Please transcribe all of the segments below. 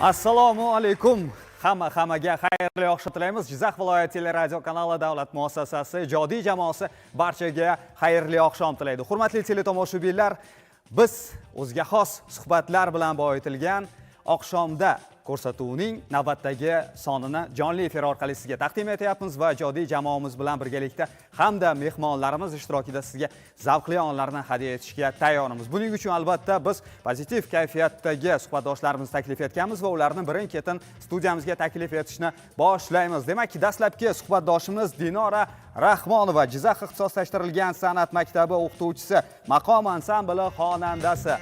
Assalomu alaykum. Hammaga xayrli oqshom tilaymiz. Jizzax viloyat teleradio kanali davlat muassasasi ijodiy jamoasi barchaga xayrli oqshom tilaydi. Hurmatli teletomoshabinlar, biz o'ziga xos suhbatlar bilan boyitilgan oqshomda ko'rsatuvning navbatdagi sonini jonli efir orqali sizga taqdim etyapmiz va ijodiy jamoamiz bilan birgalikda hamda mehmonlarimiz ishtirokida sizga zavqli onlarni hadya etishga tayyormiz. Buning uchun albatta biz pozitiv kayfiyatdagi suhbatdoshlarimizni taklif etganmiz va ularni birin-ketin studiyamizga taklif etishni boshlaymiz. Demak, dastlabki suhbatdoshimiz Dinora Rahmonova, Jizzax ixtisoslashtirilgan san'at maktabi o'qituvchisi, maqom ansambli xonandasi.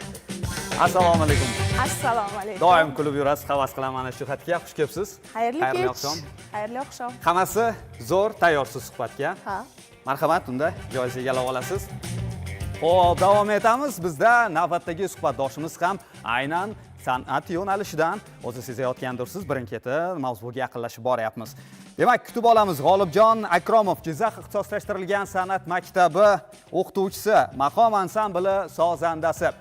Assalomu alaykum. Assalomu alaykum. Doim kulib yurasiz, havas qilaman mana shu xatga. Xush kelibsiz. Xayrli oqshom. Xayrli oqshom. Hammasi zo'r, tayyorsiz suhbatga. Ha. Marhamat, unda joyingizni egallab olasiz. Xo'p, davom etamiz. Bizda navbatdagi suhbatdoshimiz ham aynan san'at yo'nalishidan o'zi sezayotgandirsiz, birin-ketin mavzuga yaqinlashib boryapmiz. Demak, kutib olamiz. G'olibjon Akromov, Jizzax ixtisoslashtirilgan san'at maktabi o'qituvchisi, maqom ansambli sozandasi.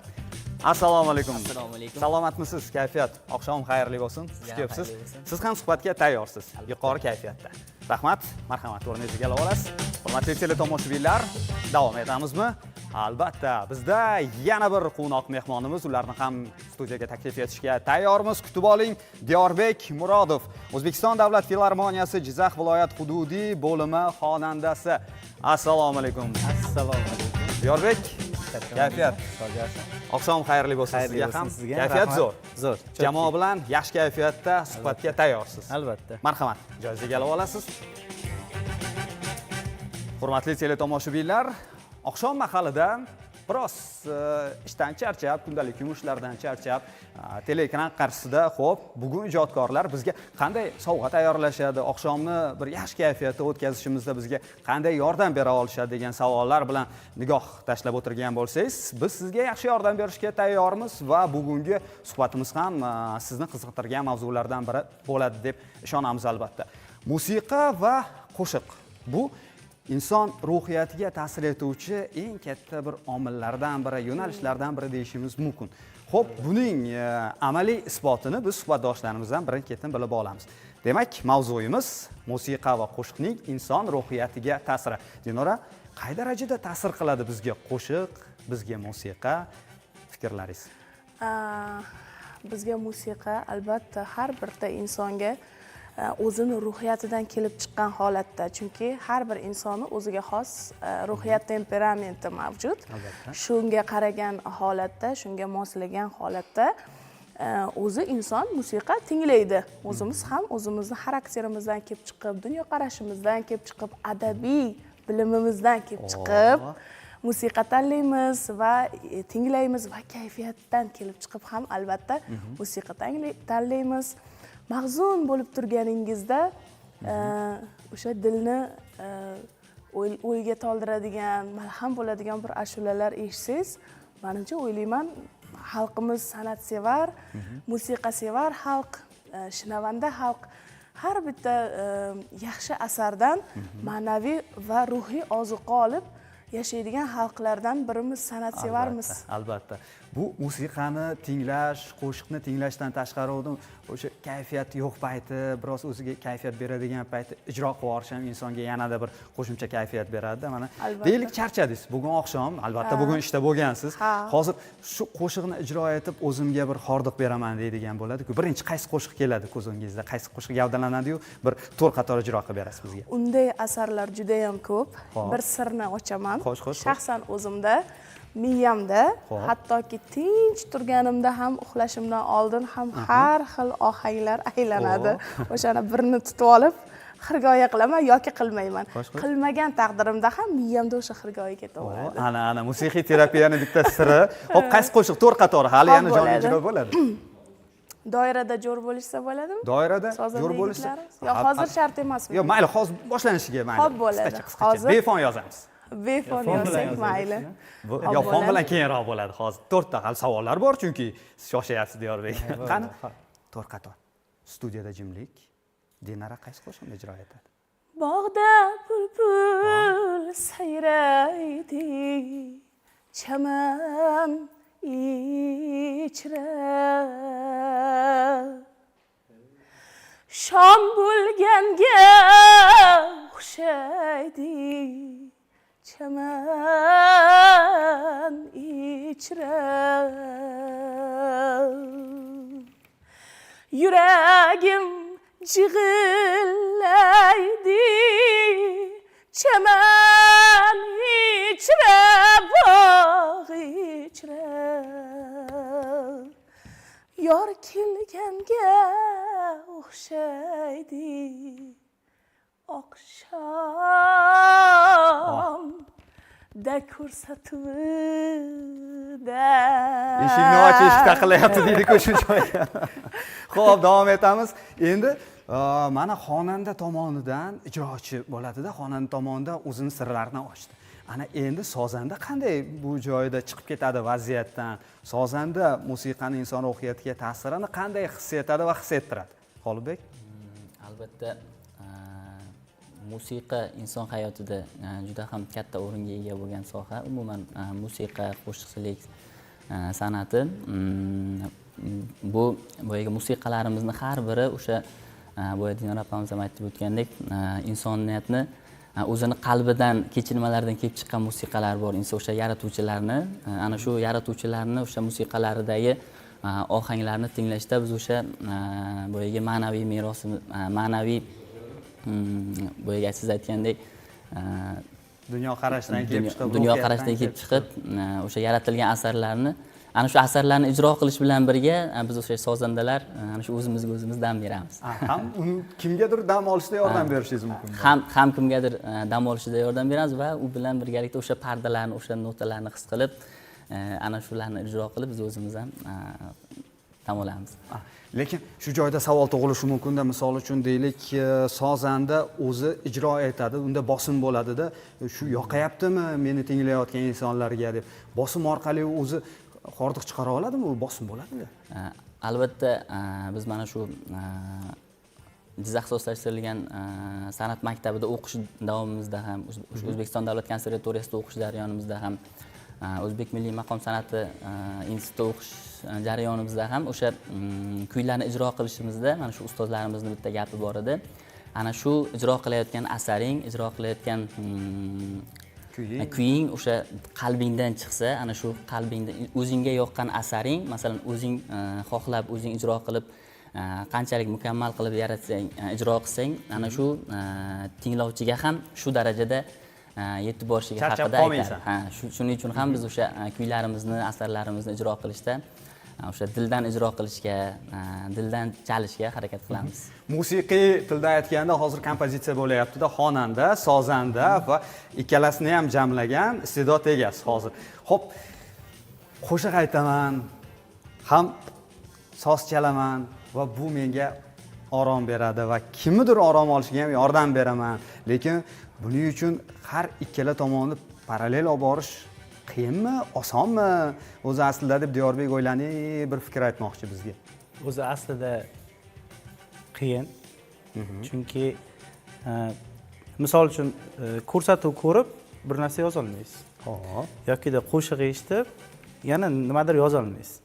Assalomu alaykum. Assalomu alaykum. Salomatmisiz? Kayfiyat oqshom xayrli bo'lsin. Xush kelibsiz. Siz ham suhbatga tayyorsiz. Yuqori kayfiyatda. Rahmat, marhamat, o'rningizni egallab olasiz. Hurmatli teletomoshabinlar, davom etamizmi? Albatta, bizda yana bir quvnoq mehmonimiz, ularni ham studiyaga taklif etishga tayyormiz. Kutib oling, Diyorbek Murodov, O'zbekiston Davlat filarmoniyasi Jizzax viloyat hududiy bo'limi xonandasi. Assalomu alaykum. Assalomu alaykum. Diyorbek, kayfiyat. Oqshom xayrli bo'lsin Xayrli sizga bo'lsin ham. sizga. Kayfiyat zo'r. Zo'r. Jamoa bilan yaxshi kayfiyatda suhbatga tayyorsiz. Albatta. Marhamat, joyingizga egallab olasiz. Hurmatli teletomoshabinlar, oqshom mahalida biroz ishdan charchab, kundalik yumushlardan charchab, teleekran qarshisida, xo'p, bugun ijodkorlar bizga qanday sovg'a tayyorlashadi, oqshomni bir yaxshi kayfiyatda o'tkazishimizda bizga qanday yordam bera olishadi degan savollar bilan nigoh tashlab o'tirgan bo'lsangiz, biz sizga yaxshi yordam berishga tayyormiz va bugungi suhbatimiz ham sizni qiziqtirgan mavzulardan biri bo'ladi deb ishonamiz albatta. Musiqa va qo'shiq. Bu inson ruhiyatiga ta'sir etuvchi eng katta bir omillardan biri, yo'nalishlardan biri deyishimiz mumkin. Xo'p, buning amaliy isbotini biz suhbatdoshlarimizdan birin-ketin bilib olamiz. Demak, mavzuyimiz musiqa va qo'shiqning inson ruhiyatiga ta'siri. Dinora, qay darajada ta'sir qiladi bizga qo'shiq, bizga musiqa? Fikrlaringiz? Bizga musiqa albatta har birta insonga o'zini ruhiyatidan kelib chiqqan holatda, chunki har bir insonni o'ziga xos ruhiyat temperamenti mavjud. Shunga qaragan holatda, shunga moslagan holatda o'zi inson musiqa tinglaydi. O'zimiz ham o'zimizni xarakterimizdan kelib chiqib, dunyoqarashimizdan kelib chiqib, adabiy bilimimizdan kelib chiqib musiqa tanlaymiz va tinglaymiz va kayfiyatdan kelib chiqib ham albatta musiqa tanlaymiz. Mahzun bo'lib turganingizda o'sha dilni o'yga toldiradigan, malham bo'ladigan bir ashulalar eshitsangiz, menimcha o'ylayman, xalqimiz san'atsevar, musiqasevar xalq, shinavanda xalq har bitta yaxshi asardan ma'naviy va ruhiy ozuqa olib yashaydigan xalqlardan birimiz, san'atsevarmiz. Albatta. Bu musiqani tinglash, qo'shiqni tinglashdan tashqari o'sha kayfiyat yo'q payti, biroz o'ziga kayfiyat beradigan payti ijro qilib yuborish ham insonga yanada bir qo'shimcha kayfiyat beradi. Mana deylik, charchadingiz. Bugun oqshom, albatta bugun ishda bo'lgansiz. Hozir shu qo'shiqni ijro etib o'zimga bir hordiq beraman deydigan bo'ladi-ku. Birinchi qaysi qo'shiq keladi ko'zingizda? Qaysi qo'shiq gavdalanadi-yu, bir to'rt qator ijro qilib berasiz bizga? Unday asarlar juda ham ko'p. Bir sirni ochaman. Shaxsan o'zimda miyamda, hattoki tinch turganimda ham, uxlashimdan oldin ham har xil ohanglar aylanadi. O'shani birini tutib olib xirgoyi qilaman yoki qilmayman. Qilmagan taqdirimda ham miyamda o'sha xirgoyi ketaveradi. Ana musiqiy terapiyani bitta siri. Hop, qaysi qo'shiq to'rt qatori hali yana jonli ijro bo'ladi? Doirada jo'r bo'lishsa bo'ladimi? Doirada jo'r bo'lishsa? Yo'q, hozir shart emasmi? Yo'q, mayli, hozir boshlanishiga mayli. Xo'p, bo'ladi. Hozir befon yozamiz. Befon yozsak mayli. Yo, fon bilan keyinroq bo'ladi. Hozir to'rtta hali savollar bor, chunki siz shoshyapsiz Diyorbek. Qani? To'rt qator. Studiyada jimlik. Dinara qaysi qo'shiqni ijro etadi? Bog'da bulbul sayraydi, chaman ichra shom bo'lganga o'xshaydi chaman ichra yuragim jig'illaydi chaman ichra bog' ichra yor kelganga o'xshaydi oqshomda ko'rsatuvda eshikni och eshik taqilyapti deydi-ku shu joyga. Xo'p, davom etamiz. Endi mana xonanda tomonidan ijrochi bo'ladida, xonanda tomonidan o'zining sirlarini ochdi. Ana endi sozanda qanday bu joyda chiqib ketadi vaziyatdan? Sozanda musiqani inson ruhiyatiga ta'sirini qanday his etadi va his ettiradi? Xolibek? Albatta musiqa inson hayotida juda ham katta o'ringa ega bo'lgan soha. Umuman musiqa, qo'shiqchilik san'ati bu boyagi musiqalarimizni har biri o'sha boya Dinor opamiz ham aytib o'tgandek, insoniyatni o'zini qalbidan, kechinmalardan kelib chiqqan musiqalar bor. Inson o'sha yaratuvchilarni, ana shu yaratuvchilarni o'sha musiqalaridagi ohanglarni tinglashda biz o'sha boyagi ma'naviy merosimiz, ma'naviy boyagi siz aytgandek dunyoqarashdan kelib chiqib, o'sha yaratilgan asarlarni, ana shu asarlarni ijro qilish bilan birga biz o'sha sozandalar ana shu o'zimizga o'zimiz dam beramiz. Ham kimgadir dam olishda yordam berishingiz mumkin. Ham kimgadir dam olishida yordam beramiz va u bilan birgalikda o'sha pardalarni, o'sha notalarni his qilib, ana shularni ijro qilib biz o'zimiz ham dam olamiz. Lekin shu joyda savol tug'ilishi mumkin-da, misol uchun deylik, sozanda o'zi ijro etadi, unda bosim bo'ladida, shu yoqayaptimi meni tinglayotgan insonlarga deb bosim orqali o'zi hordiq chiqara oladimi? U bosim bo'ladimi? Albatta biz mana shu Jizzax ixtisoslashtirilgan san'at maktabida o'qish davomimizda ham, O'zbekiston davlat konservatoriyasida o'qish jarayonimizda ham, O'zbek milliy maqom san'ati institutida o'qish jarayonimizda ham o'sha kuylarni ijro qilishimizda mana shu ustozlarimizning bitta gapi bor edi. Ana shu ijro qilayotgan asaring, ijro qilayotgan kuying o'sha qalbingdan chiqsa, ana shu qalbingda o'zingga yoqqan asaring, masalan, o'zing xohlab, o'zing ijro qilib, qanchalik mukammal qilib yaratsang, ijro qilsang, ana shu tinglovchiga ham shu darajada yetib borishiga haqida aytadi. Shuning uchun ham biz o'sha kuylarimizni, asarlarimizni ijro qilishda o'sha dildan ijro qilishga, dildan chalishga harakat qilamiz. Musiqiy tilda aytganda hozir kompozitsiya bo'layapti-da, xonanda, sozanda va ikkalasini ham jamlagan iste'dod egasi hozir. Xo'p, qo'shiq aytaman, ham soz chalaman va bu menga orom beradi va kimnidir orom olishiga ham yordam beraman. Lekin buning uchun har ikkala tomonni parallel olib borish qiyinmi, osonmi? O'zi aslida deb Diyorbek o'ylanib bir fikr aytmoqchi bizga. O'zi aslida qiyin. Chunki misol uchun ko'rsatuv ko'rib bir narsa yoza olmaysiz. Yoki-da qo'shiq eshitib yana nimadir yoza olmaysiz.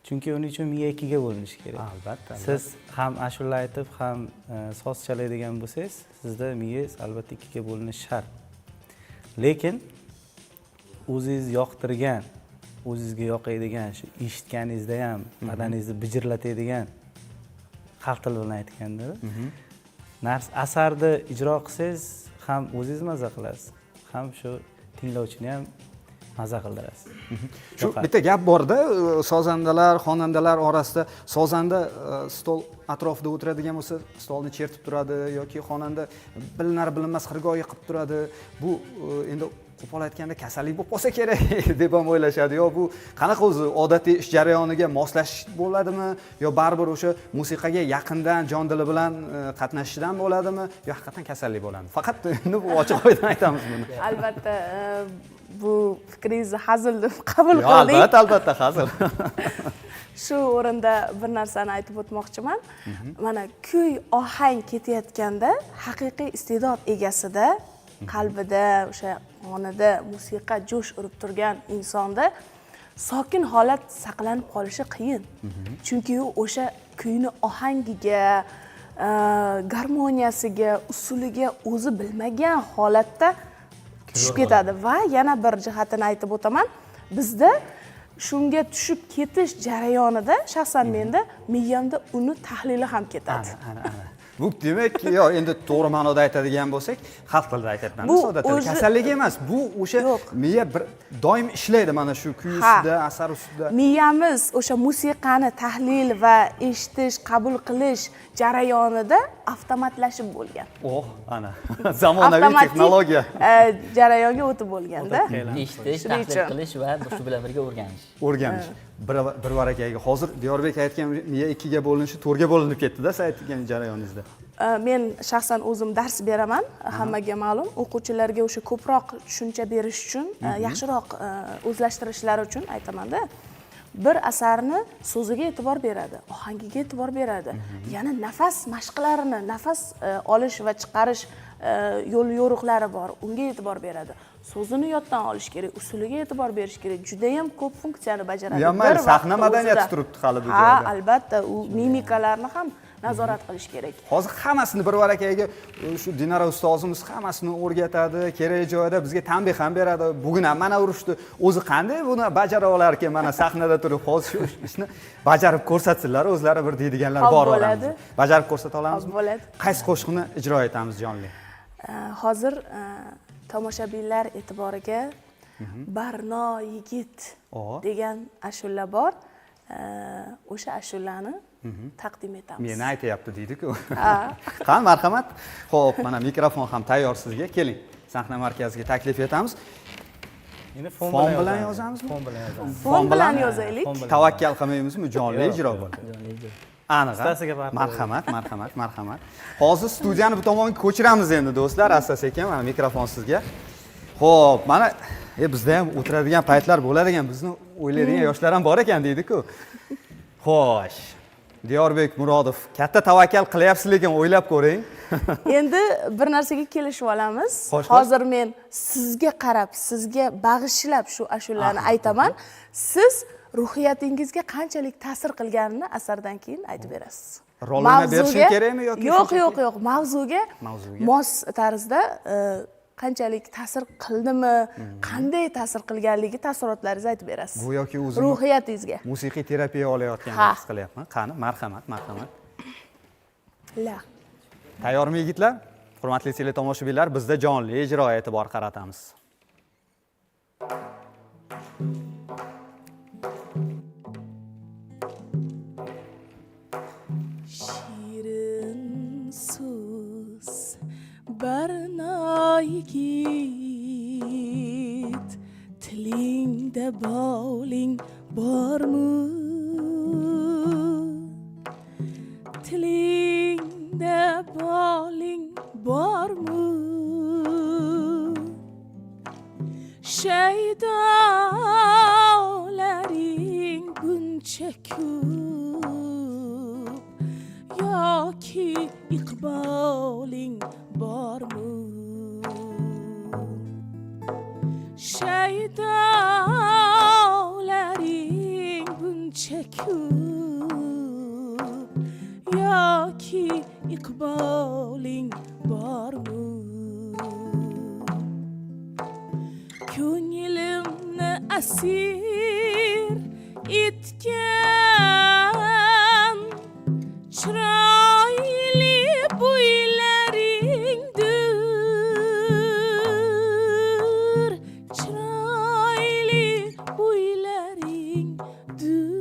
Chunki uning uchun miya ikkiga bo'linishi kerak. Albatta. Siz ham ashula aytib, ham soz chalaydigan bo'lsangiz, sizda miyangiz albatta ikkiga bo'linishi shart. Lekin o'zingiz yoqtirgan, o'zingizga yoqadigan, shu eshitganingizda ham badaningizni bijirlatadigan, xalq tili bilan aytganda, asarni ijro qilsangiz ham o'zingiz maza qilasiz, ham shu tinglovchini ham maza qildirasiz. Shu bitta gap bor-da, sozandalar, xonandalar orasida sozanda stol atrofida o'tiradigan bo'lsa, stolni chertib turadi yoki xonanda bilinar bilinmas xirgoyi qilib turadi. Bu endi qo'pol aytganda kasallik bo'lib qolsa kerak deb ham o'ylashadi. Yo bu qanaqa o'zi odatiy ish jarayoniga moslashish bo'ladimi yo baribir o'sha musiqaga yaqindan jon dili bilan qatnashishdan bo'ladimi yo haqiqatan kasallik bo'ladimi? Faqat endi bu ochiq oydan aytamiz buni. Albatta bu fikringizni hazil deb qabul qildik. Albatta hazil. Shu o'rinda bir narsani aytib o'tmoqchiman. Mana kuy, ohang ketayotganda haqiqiy iste'dod egasida, qalbida, o'sha qonida musiqa jo'sh urib turgan insonda sokin holat saqlanib qolishi qiyin. Chunki u o'sha kuyni ohangiga, garmoniyasiga, usuliga o'zi bilmagan holatda tushib ketadi va yana bir jihatini aytib o'taman. Bizda shunga tushib ketish jarayonida shaxsan menda miyamda uni tahlili ham ketadi. Ana. Bu demak, yo endi to'g'ri ma'noda aytadigan bo'lsak, xalq tilida aytayapman. Odatda kasallik emas, bu o'sha miya bir doim ishlaydi mana shu kuy ustida, asar ustida. Miyamiz o'sha musiqani tahlil va eshitish, qabul qilish jarayonida avtomatlashib bo'lgan. Ana. Zamonaviy texnologiya. Jarayonga o'tib bo'lganda. Eshitish, tahlil qilish va shu bilan birga o'rganish. Bir varakaga hozir Diyorbek aytgan miya 2 ga bo'linishi 4 ga bo'linib ketdi-da, siz aytgan jarayoningizda. Men shaxsan o'zim dars beraman, hammaga ma'lum. O'quvchilarga o'sha ko'proq tushuncha berish uchun, yaxshiroq o'zlashtirishlari uchun aytaman-da. Bir asarni so'ziga e'tibor beradi, ohangiga e'tibor beradi. Yana nafas mashqlarini, nafas olish va chiqarish yo'l yo'riqlari bor, unga e'tibor beradi. So'zini yoddan olish kerak, usuliga e'tibor berish kerak. Juda ham ko'p funksiyani bajaradi. Bir sahna madaniyati turibdi hali bu joyda. Ha, albatta, u mimikalarni ham nazorat qilish kerak. Hozir hammasini bir varakaga shu Dinara ustozimiz hammasini o'rgatadi, kerak joyida bizga tanbeh ham beradi. Bugun ham mana urishdi. O'zi qanday buni bajara olar ekan, mana sahnada turib hozir shu ishni bajarib ko'rsatsinlar, o'zlari bir deydiganlar bor bo'ladi. Bajarib ko'rsata olamizmi? Bo'ladi. Qaysi qo'shiqni ijro etamiz jonli? Hozir tomoshabinlar e'tiboriga Barno yigit degan ashula bor. O'sha ashulani taqdim etamiz. Meni aytayapti deydi-ku. Qani, marhamat. Xo'p, mana mikrofon ham tayyor sizga. Keling, sahna markaziga taklif etamiz. Endi fon bilan yozamizmi? Fon bilan yozaylik. Tavakkal qilmaymizmi? Jonli ijro bo'ladi. Aniq. Marhamat. Hozir studiyani bu tomonga ko'chiramiz endi do'stlar, asta-sekin. Mana mikrofon sizga. Xo'p, mana bizda ham o'tiradigan paytlar bo'ladi ekan, bizni o'ylaydigan yoshlar ham bor ekan deydi-ku. Xo'sh. Diyorbek Murodov, katta tavakkal qilyapsiz, lekin o'ylab ko'ring. Endi bir narsaga kelishib olamiz. Hozir men sizga qarab, sizga bag'ishlab shu ashulani aytaman. Siz ruhiyatingizga qanchalik ta'sir qilganini asardan keyin aytib berasiz. Rolini berishim kerakmi yoki? Yo'q, mavzuga mos tarzda qanchalik ta'sir qildimi, qanday ta'sir qilganligi taassurotlaringizni aytib berasiz. Bu yoki o'zim ruhiyatingizga musiqiy terapiya olayotgandek his qilyapman. Qani, marhamat. Tayyormi yigitlar? Hurmatli teletomoshabinlar, bizda jonli ijro e'tibor qaratamiz. Shirin so'z Barno yigit, tilingda boling bormi? Tilingda boling bormi? Shaydolaring buncha ko'p yoki iqboling bormi? Shaydolaring buncha ko'p yoki iqboling bormi? Ko'nglimni asir etgan chiroyli bo'ylaringdir, chiroyli bo'ylaringdir.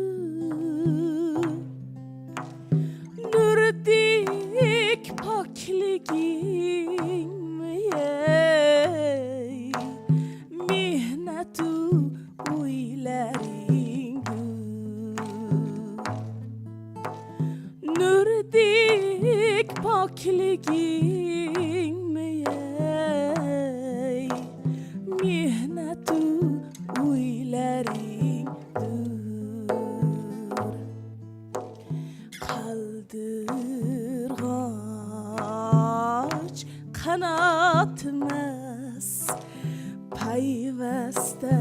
Nurdek pokligingmi ey, mehnatu o'ylaringdir. Nurdek pokligingmi ey, mehnatu o'ylaringdir. Qaldirg'och qanotmas, payvasta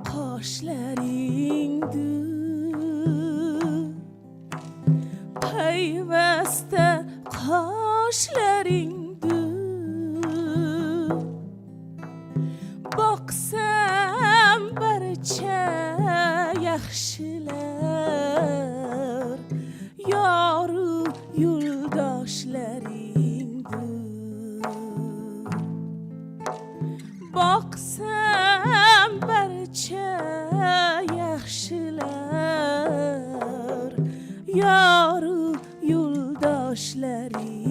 qoshlaringdir, payvasta yo'ldoshlaringdir boqsam barcha yaxshilar yoru yo'ldoshlaringdir boqsam barcha yaxshilar yoru yo'ldoshlaringdir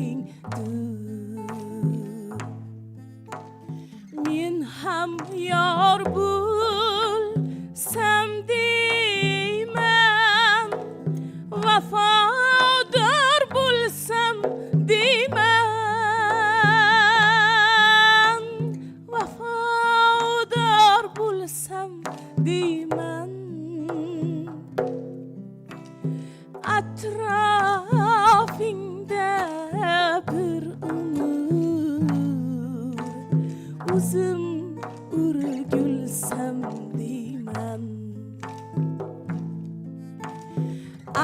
men ham yor bo'lsam deyman vafodor bo'lsam deyman vafodor bo'lsam deyman atrofingda bir umr o'zim urgulsam deyman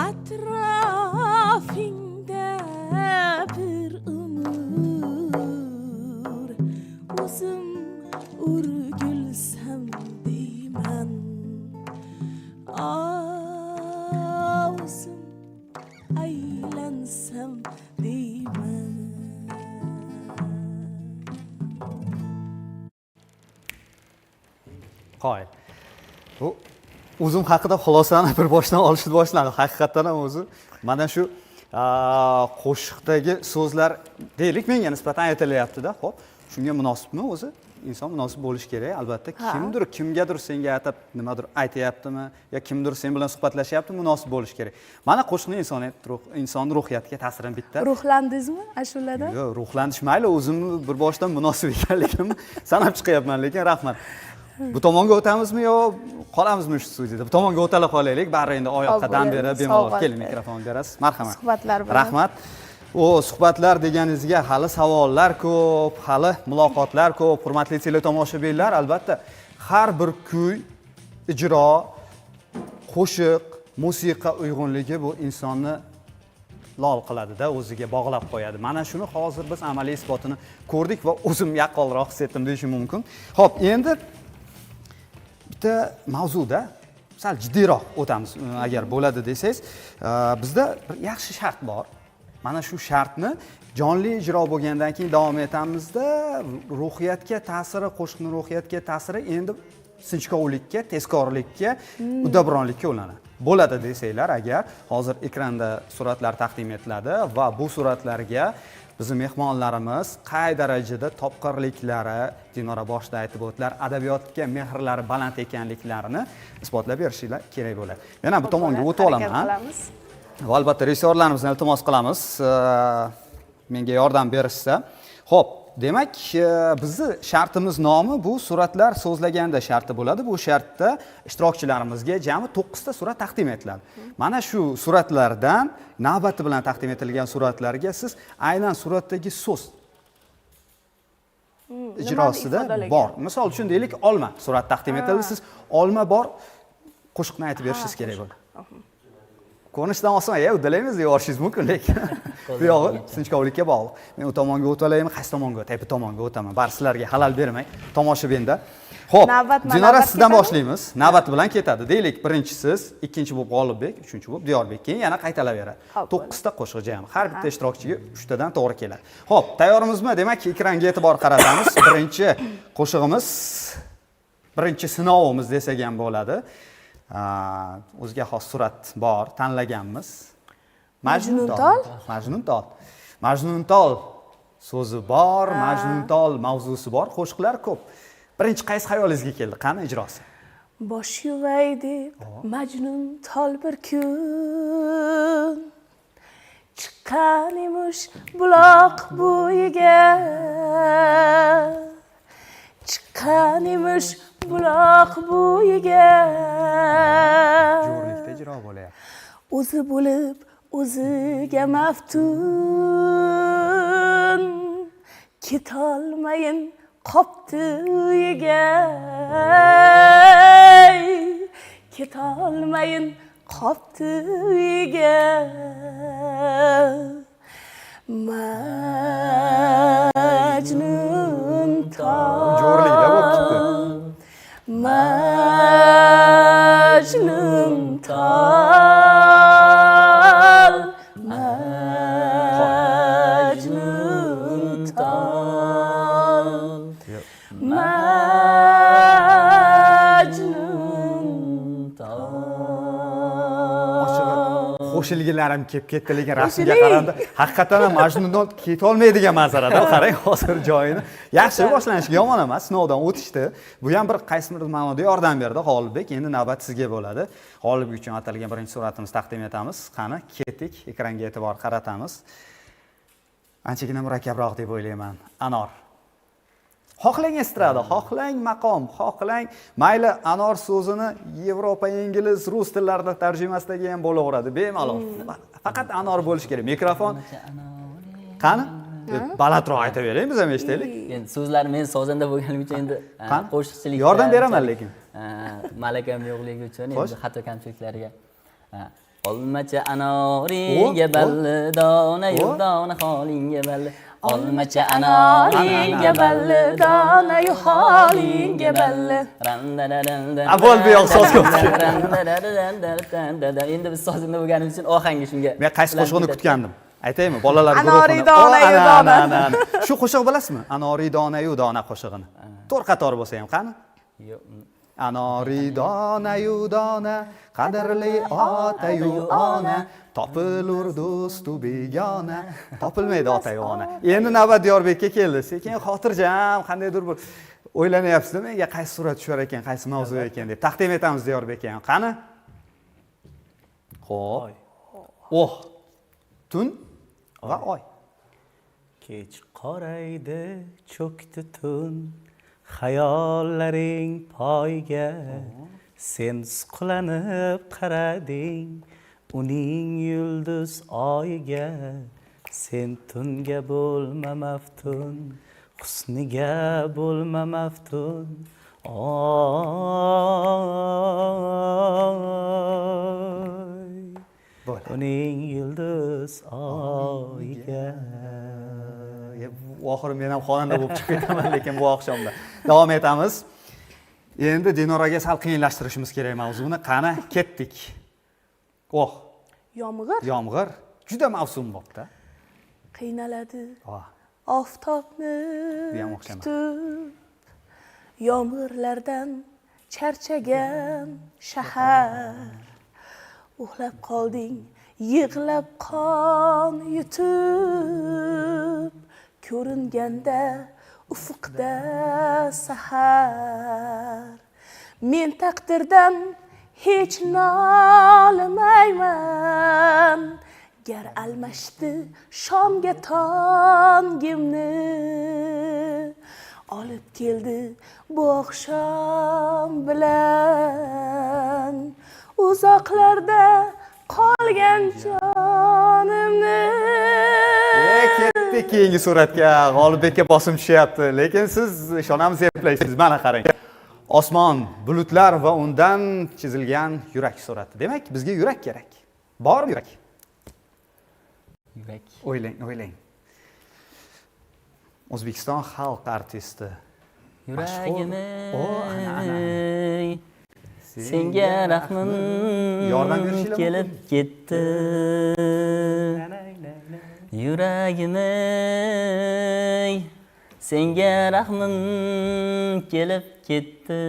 atrofingda bir umr o'zim urgulsam deyman o'zim aylansam deyman Qoyil. Bu o'zim haqida xulosani bir boshdan olishni boshladi. Haqiqatan ham o'zi mana shu qo'shiqdagi so'zlar deylik menga nisbatan aytilyapti-da. Xo'p, shunga munosibmi o'zi? Inson munosib bo'lishi kerak. Albatta, kimgadir senga atab nimadir aytayaptimi yo kimdir sen bilan suhbatlashyapti, munosib bo'lishi kerak. Mana qo'shiqni inson ruhiyatiga ta'sirini bitta. Ruhlandingizmi ashulada? Yo'q, ruhlantish mayli, o'zimni bir boshdan munosib ekanligimni sanab chiqyapman, lekin rahmat. Bu tomonga o'tamizmi yo qolamizmi shu studiyada? Bu tomonga o'tala qolaylik. Bari endi oyoqqa dam berib, bemalol kelib mikrofon berasiz. Marhamat. Suhbatlar bilan. Rahmat. Suhbatlar deganingizga hali savollar ko'p, hali muloqotlar ko'p. Hurmatli teletomoshabinlar, albatta har bir kuy, ijro, qo'shiq, musiqa uyg'unligi bu insonni lol qiladi-da, o'ziga bog'lab qo'yadi. Mana shuni hozir biz amaliy isbotini ko'rdik va o'zim yaqqolroq his etdim deyishim mumkin. Xo'p, endi bitta mavzuda sal jiddiyroq o'tamiz agar bo'ladi desangiz, bizda bir yaxshi shart bor. Mana shu shartni jonli ijro bo'lgandan keyin davom etamizda. Ruhiyatga ta'siri, qo'shiqning ruhiyatga ta'siri endi sinchkovlikka, tezkorlikka, uddaburonlikka ulanadi. Bo'ladi desanglar agar hozir ekranda suratlar taqdim etiladi va bu suratlarga bizning mehmonlarimiz qay darajada topqirliklari, Dinora boshida aytib o'tdilar, adabiyotga mehrlari baland ekanliklarini isbotlab berishingiz kerak bo'ladi. Men ham bu tomonga o'tib olaman. Va albatta rejissyorlarimizni iltimos qilamiz menga yordam berishsa. Xo'p, demak, bizni shartimiz nomi bu suratlar so'zlaganda sharti bo'ladi. Bu shartda ishtirokchilarimizga jami 9 ta surat taqdim etiladi. Mana shu suratlardan navbati bilan taqdim etilgan suratlarga siz aynan suratdagi so'z ijrosida bor. Misol uchun deylik, olma surat taqdim etildi. Siz olma bor qo'shiqni aytib berishingiz kerak bo'ladi. Ko'rinishdan oson, uddalaymiz deb yuborishingiz mumkin, lekin bu yog'i sinchkovlikka bog'liq. Men u tomonga o'talaymi, qaysi tomonga o'tay? Bu tomonga o'taman. Bari sizlarga xalal bermang tomoshabinda. Xo'p, Dinora sizdan boshlaymiz. Navbat bilan ketadi. Deylik, birinchi siz, ikkinchi bo'lib G'olibbek, uchinchi bo'lib Diyorbek, keyin yana qaytaraveradi. 9 ta qo'shiq jami. Har bitta ishtirokchiga 3 tadan to'g'ri keladi. Xo'p, tayyormizmi? Demak, ekranga e'tibor qaratamiz. Birinchi qo'shig'imiz, birinchi sinovimiz desak ham bo'ladi. O'ziga xos surat bor, tanlaganmiz. Majnuntol. Majnuntol so'zi bor, Majnuntol mavzusi bor, qo'shiqlar ko'p. Birinchi qaysi xayolingizga keldi? Qani ijrosi? Bosh yuvay deb Majnuntol bir kun chiqqan emish buloq bo'yiga. Chiqqan emish buloq bo'yiga. Jo'rlikda ijro bo'lyapti. O'zi bo'lib, o'ziga maftun. Ketolmayin qopti uyiga. Ketolmayin qopti uyiga. qo'shilgilarim kelib ketdi, lekin rasmga qaraganda haqiqatan ham Majnundan ketolmaydigan manzarada. Qarang, hozir joyini. Yaxshi boshlanishiga yomon emas, sinovdan o'tishdi. Bu ham bir qaysidir ma'noda yordam berdi G'olibbek. Endi navbat sizga bo'ladi. G'olib uchun atalgan birinchi suratimizni taqdim etamiz. Qani, ketdik, ekranga e'tibor qaratamiz. Anchagina murakkabroq deb o'ylayman. Anor. Xohlang estrada, xohlang maqom, xohlang mayli Anor so'zini Yevropa, ingliz, rus tillarida tarjimasidagi ham bo'laveradi, bemalol. Faqat Anor bo'lish kerak. Mikrofon. Qani? Balandroq aytavering, biz ham eshitaylik. Endi so'zlar men sozanda bo'lganim uchun endi qo'shiqchilik yordam beraman lekin. Malakam yo'qligi uchun endi xato kamchiliklarga. Olmacha anoringga balli, dona yu dona holingga balli. Olmacha anoringga balli, dona yu holingga balli. Avval bu yoq soz ko'p. Endi biz sozanda bo'lganimiz uchun ohangi shunga. Men qaysi qo'shiqni kutgandim? Aytaymi, bolalar Anoriy dona-yu dona. Shu qo'shiq bilasizmi? Anoriy dona-yu dona qo'shig'ini. To'rt qator bo'lsa ham qani? Yo'q. Anoriy dona-yu dona, qadrli ota-yu ona, topilur do'stu begona, topilmaydi ota-yu ona. Endi navbat Diyorbekka keldi. Sekin xotirjam, qandaydir bir o'ylanyapsiz, menga qaysi surat tushar ekan, qaysi mavzu ekan deb taqdim etamiz Diyorbekka ham. Qani? Xo'p. Oh. Tun va oy. Kech qoraydi, cho'kdi tun, xayollaring poyga. Sen suqlanib qarading uning yulduz oyiga. Sen tunga bo'lma maftun, husniga bo'lma maftun. Uning yulduz oyiga. Oxiri men ham xonanda bo'lib chiqib ketaman, lekin bu oqshomda. Davom etamiz. Endi Dinoraga sal qiyinlashtirishimiz kerak mavzuni. Qani, ketdik. Oh. Yomg'ir. Yomg'ir juda mavsum bo'pti. Qiynaladi. Bu Oftobni ham o'xshamas. kutib, yomg'irlardan charchagan shahar. Uxlab qolding, yig'lab qon yutib, ko'ringanda ufqda sahar. Men taqdirdan hech nolimayman, gar almashdi shomga tongimni. Olib keldi bu oqshom bilan uzoqlarda qolgan jonimni. Ketdik keyingi suratga. G'olibbekka bosim tushyapti, lekin siz ishonamiz eplaysiz. Mana qarang. Osmon, bulutlar va undan chizilgan yurak surati. Demak, bizga yurak kerak. Bormi yurak? Yurak. O'ylang. O'zbekiston xalq artisti. Yuragimni senga rahmim yordam berishinglar kelib ketdi. Yuragimni senga rahmim kelib ketdi.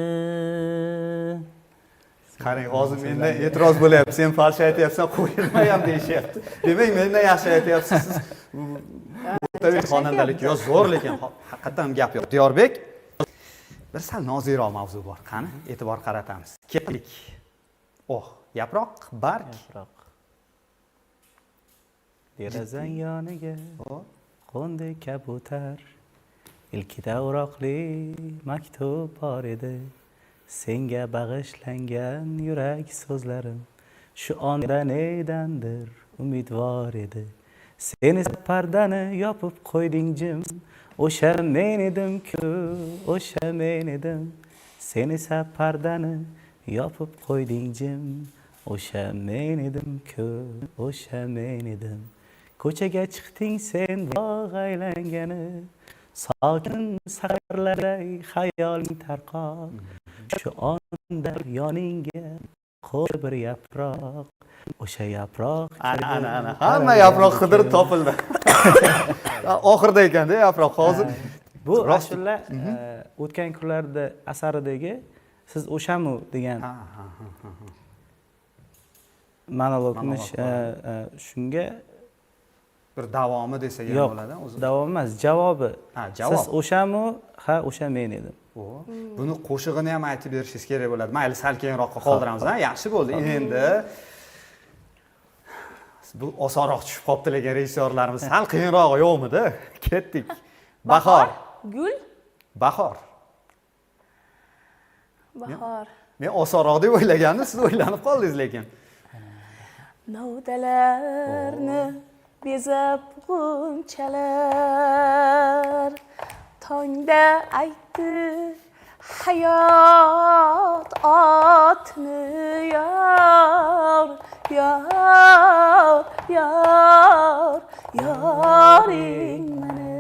Qarang, hozir mendan e'tiroz bo'lyapti. Sen falsh aytyapsan, qo'yilmay ham deyishyapti. Demak, mendan yaxshi aytyapsiz siz. O'rtaviy xonandalik yo zo'r, lekin haqiqatan gap yo'q. Diyorbek, bir sal noziyroq mavzu bor. Qani, e'tibor qaratamiz. Ketdik. Oh, yaproq, barg. Derazang yoniga qo'ndi kabutar, ilkida o'roqli maktub bor edi. Senga bag'ishlangan yurak so'zlarim shu onda nedandir umidvor edi. Sen esa pardani yopib qo'yding jim, o'sha men edim-ku, o'sha men edim. Sen esa pardani yopib qo'yding jim, o'sha men edim-ku, o'sha men edim. Ko'chaga chiqding sen bog' aylangani, sokin saharlarday xayoling tarqab. Shu onda yoningga qo'y bir yaproq, o'sha yaproq. Ana. Hamma yaproq qidirib topildi. Oxirda ekanda yaproq hozir. Bu ashula o'tgan kunlarda asaridagi siz o'shami degan. monologni shunga bir davomi desak ham yo'q, bo'ladi o'zi. davom emas, javobi. Ha, javob. Siz o'shami? Ha, o'sha men edim. Buni qo'shig'ini ham aytib berishingiz kerak bo'ladi. Mayli, sal keyinroqqa qoldiramiz, ha? Yaxshi bo'ldi. Endi bu osonroq tushib qolibdi lekin rejissyorlarimiz sal qiyinrog'i yo'qmidi? Ketdik. Bahor. Gul. Bahor. Bahor. Men osonroq deb o'ylagandim, siz o'ylanib qoldingiz lekin. Novdalarni bezab g'unchalar tongda aytdi hayot otni yor yor yor yoring meni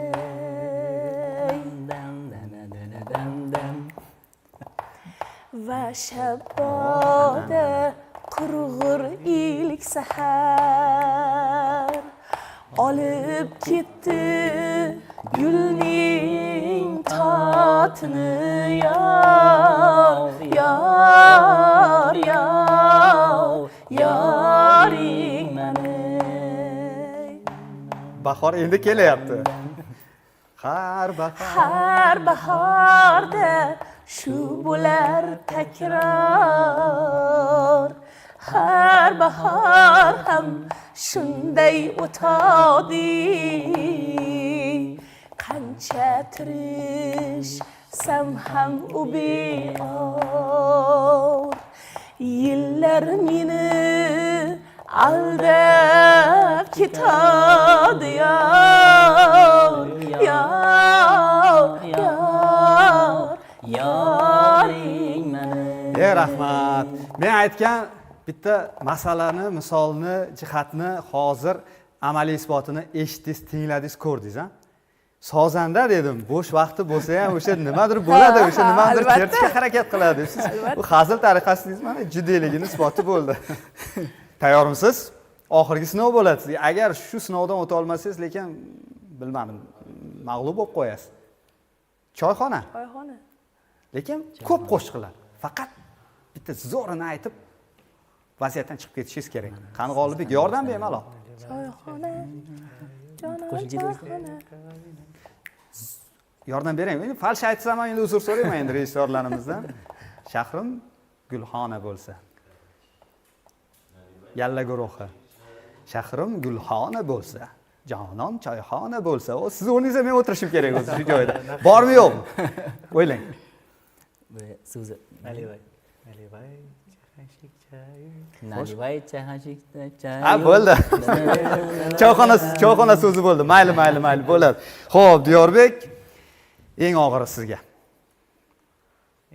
va shabboda qurg'ur ilik sahar olib ketdi gulning totini yor yor yor yoring meni. Bahor endi kelyapti. Har bahorda shu bo'lar takror, har bahor ham shunday o'tadi. Qancha tirishsam ham u beyor, yillar meni aldab ketadi yor yor yor yoring meni. Rahmat. Men aytgan bitta masalani, misolni, jihatni hozir amaliy isbotini eshitdingiz, tingladingiz, ko'rdingiz, ha? Sozanda dedim, bo'sh vaqti bo'lsa ham o'sha nimadir bo'ladi, o'sha nimadir chertishga harakat qiladi. Siz bu hazil tariqasingiz mana jiddiyligini isboti bo'ldi. Tayyormisiz? Oxirgi sinov bo'ladi. Agar shu sinovdan o'ta olmasangiz, lekin bilmadim, mag'lub bo'lib qo'yasiz. Choyxona. Choyxona. Lekin ko'p qo'shiqlar. Faqat bitta zo'rini aytib vaziyatdan chiqib ketishingiz kerak. Qani G'olibek, yordam bemalol. Choyxona. Yordam beraymi? Endi falsh aytsam ham endi uzr so'rayman endi rejissyorlarimizdan. Shahrim gulxona bo'lsa. Yalla guruhi. Shahrim gulxona bo'lsa, jonon choyxona bo'lsa, o siz o'rningizda men o'tirishim kerak o'zi shu joyda. Bormi yo'qmi? O'ylang. So'zi Naливай. Naливай chahashik chay. Ha, bo'ldi. Choyxona so'zi bo'ldi. Mayli, bo'ladi. Xo'p, Diyorbek, eng og'iri sizga.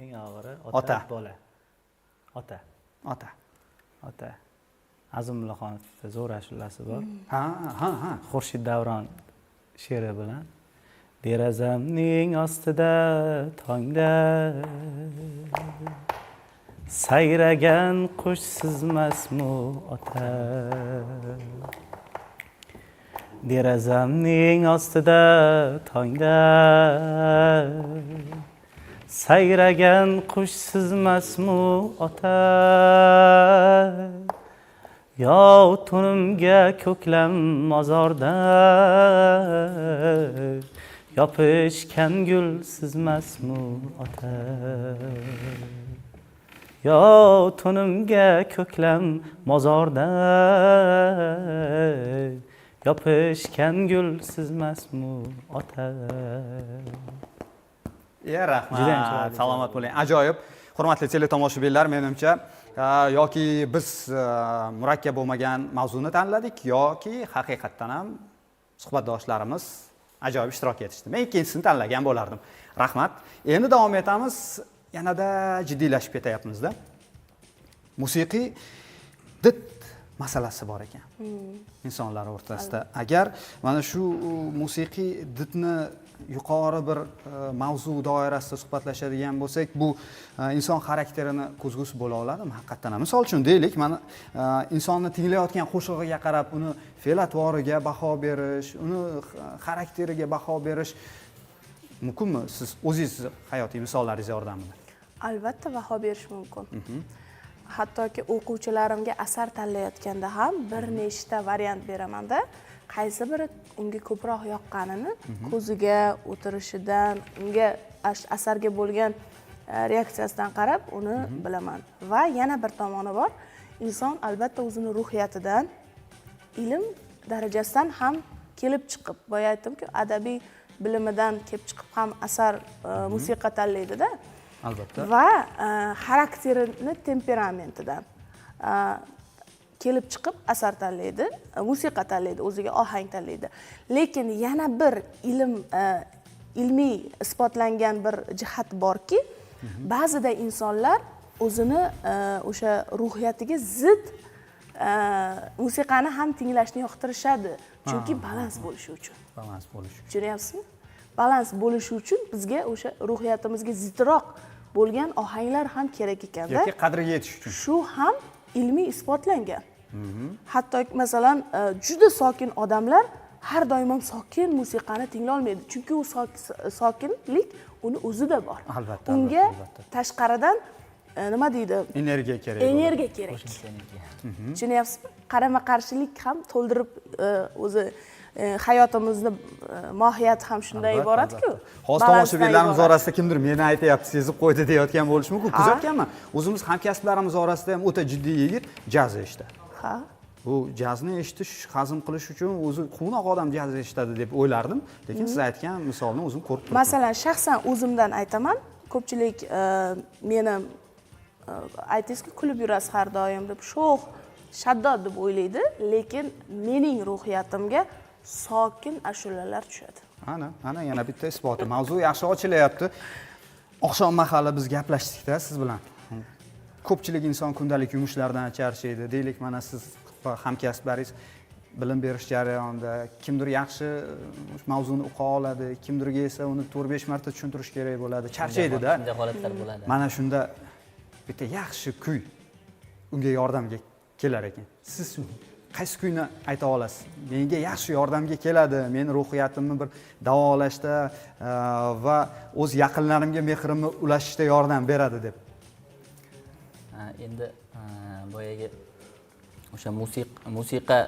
Eng og'iri Ota. bola. Ota. Ota. Azimulloxonovda zo'r ashulasi bor. Ha. Xurshid Davron she'ri bilan derazamning ostida tongda sayragan qush sizmasmi ota. Derazamning ostida tongda sayragan qush sizmasmi ota. Yo tunimga ko'klam mozorda yopishgan gul sizmasmi ota. Yo tunimga ko'klam mozorda yopishgan gul sizmasmi ota. Rahmat. Salomat bo'ling. Ajoyib. Hurmatli teletomoshabinlar, menimcha yoki biz murakkab bo'lmagan mavzuni tanladik yoki haqiqatdan ham suhbatdoshlarimiz ajoyib ishtirok etishdi. Men ikkinchisini tanlagan bo'lardim. Rahmat. Endi davom etamiz. Yanada jiddiylashib ketyapmiz-da. Musiqiy did masalasi bor ekan. Insonlar o'rtasida. Agar mana shu musiqiy didni yuqori bir mavzu doirasida suhbatlashadigan bo'lsak, bu inson xarakterini ko'zgusi bo'la oladimi haqiqatdan? Misol uchun deylik, mana insonni tinglayotgan qo'shig'iga qarab uni fe'l-atvoriga baho berish, uni xarakteriga baho berish mumkinmi? Siz o'zingiz hayotiy misollaringiz yordamida? Albatta baho berish mumkin. hattoki o'quvchilarimga asar tanlayotganda ham bir nechta variant beramanda qaysi biri unga ko'proq yoqqanini ko'ziga o'tirishidan unga asarga bo'lgan reaksiyasidan qarab uni bilaman. Va yana bir tomoni bor, inson albatta o'zini ruhiyatidan, ilm darajasidan ham kelib chiqib, boya aytdimki, adabiy bilimidan kelib chiqib ham asar musiqa tanlaydi-da. Albatta. Va xarakterini, temperamentidan kelib chiqib asar tanlaydi, musiqa tanlaydi, o'ziga ohang tanlaydi. Lekin yana bir ilmiy isbotlangan bir jihat borki, ba'zida insonlar o'zini o'sha ruhiyatiga zid musiqani ham tinglashni yoqtirishadi. Chunki balans bo'lishi uchun. Balans bo'lishi. Tushunyapsizmi? Balans bo'lishi uchun bizga o'sha ruhiyatimizga zidroq bo'lgan ohanglar ham kerak ekanda. Yoki qadriga yetish uchun. Shu ham ilmiy isbotlangan. Hatto masalan juda sokin odamlar har doim ham sokin musiqani tinglay olmaydi. Chunki u sokinlik uni o'zida bor. Albatta. Unga tashqaridan nima deydi? Energiya kerak. Energiya kerak. Tushunyapsizmi? Qarama-qarshilik ham to'ldirib o'zi hayotimizni mohiyati ham shundan iborat-ku. Hozir tomoshabinlarimiz orasida kimdir meni aytayapti, sezib qo'ydi deyotgan bo'lishi mumkin. Kuzatganman. O'zimiz hamkasblarimiz orasida ham o'ta jiddiy yigit jaz eshitadi. Ha. Bu jazni eshitish, hazm qilish uchun o'zi quvnoq odam jaz eshitadi deb o'ylardim, lekin siz aytgan misolni o'zim ko'rib turibman. Masalan, shaxsan o'zimdan aytaman, ko'pchilik meni aytdingizki, kulib yurasiz har doim deb, sho'x, shaddod deb o'ylaydi, lekin mening ruhiyatimga sokin ashulalar tushadi. Ana yana bitta isboti. Mavzu yaxshi ochilyapti. Oqshom mahali biz gaplashdik-da siz bilan. Ko'pchilik inson kundalik yumushlardan charchaydi. Deylik, mana siz va hamkasblaringiz bilim berish jarayonida kimdir yaxshi mavzuni o'qa oladi, kimdirga esa uni 4-5 marta tushuntirish kerak bo'ladi. Charchaydi-da. Shunday holatlar bo'ladi. Mana shunda bitta yaxshi kuy unga yordamga kelar ekan. Siz qaysi kuyni ayta olasiz? Menga yaxshi yordamga keladi, meni ruhiyatimni bir davolashda va o'z yaqinlarimga mehrimni ulashishda yordam beradi deb. Endi boyagi o'sha musiqa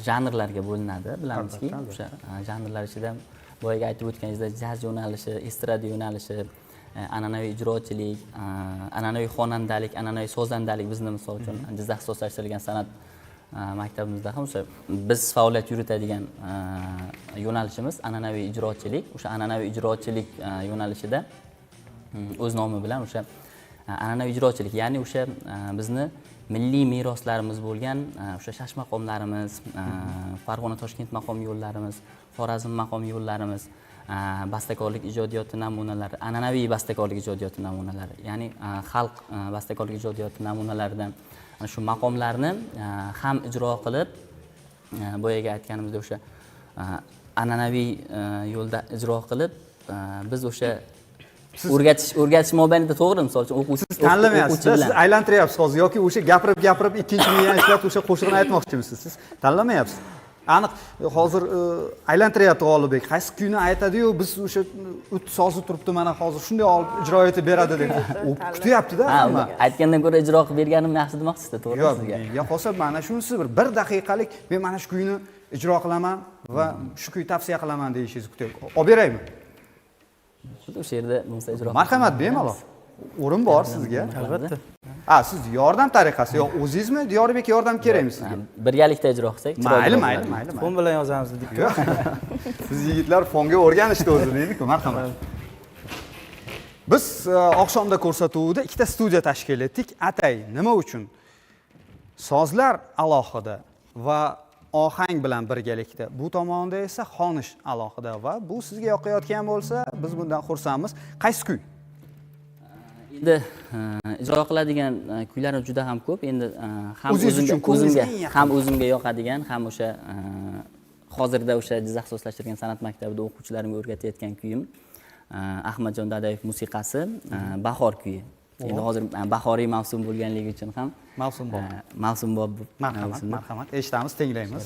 janrlarga bo'linadi, bilamizki, o'sha janrlar ichida boyagi aytib o'tganingizdek jaz yo'nalishi, estrada yo'nalishi, an'anaviy ijrochilik, an'anaviy xonandalik, an'anaviy sozandalik bizni misol uchun Jizzax ixtisoslashtirilgan san'at maktabimizda ham o'sha biz faoliyat yuritadigan yo'nalishimiz an'anaviy ijrochilik. O'sha an'anaviy ijrochilik yo'nalishida o'z nomi bilan o'sha an'anaviy ijrochilik, ya'ni o'sha bizni milliy meroslarimiz bo'lgan o'sha shash maqomlarimiz, Farg'ona Toshkent maqom yo'llarimiz, Xorazm maqom yo'llarimiz, bastakorlik ijodiyoti namunalari, an'anaviy bastakorlik ijodiyoti namunalari, ya'ni xalq bastakorlik ijodiyoti namunalaridan shu maqomlarni ham ijro qilib, boyaga aytganimizdek o'sha an'anaviy yo'lda ijro qilib, biz o'sha o'rgatish mobaynida, to'g'ri, misol uchun o'quvchi siz tanlamayapsiz, siz aylantiryapsiz hozir yoki o'sha gapirib ikkinchi miyani ishlab o'sha qo'shiqni aytmoqchimisiz? Siz tanlamayapsiz. Aniq hozir aylantiryapti G'olibek. Qaysi kuyni aytadi-yu, biz o'sha sozi turibdi, mana hozir shunday olib ijro etib beradi deb. U kutyapti-da. Aytgandan ko'ra ijro qilib berganim yaxshi demoqchisiz-da, to'g'ri sizga? Yo'q, menga qolsa mana shunisi bir daqiqalik men mana shu kuyni ijro qilaman va shu kuy tavsiya qilaman deyishingizni kutyapti. Olib beraymi? O'sha yerda bo'lsa ijro. Marhamat, bemalol. O'rin bor sizga. Albatta. Siz yordam tariqasi yo o'zingizmi, Diyorbek yordam kerakmi sizga? Birgalikda ijro qilsak, mayli. Fon bilan yozamiz dedik. Siz yigitlar fonga o'rganishdi o'zi deydi-ku, marhamat. Biz oqshomda ko'rsatuvda ikkita studiya tashkil etdik. Atay nima uchun? Sozlar alohida va ohang bilan birgalikda. Bu tomonda esa xonish alohida va bu sizga yoqayotgan bo'lsa, biz bundan xursandmiz. Qaysi kuy? Endi ijro qiladigan kuylarim juda ham ko'p. Endi ham o'zimga yoqadigan, ham o'sha hozirda o'sha Jizzax ixtisoslashtirilgan san'at maktabida o'quvchilarimga o'rgatayotgan kuyim Ahmadjon Dadayev musiqasi Bahor kuyi. Endi hozir bahoriy mavsum bo'lganligi uchun ham mavsumbob. Marhamat. Eshitamiz, tinglaymiz.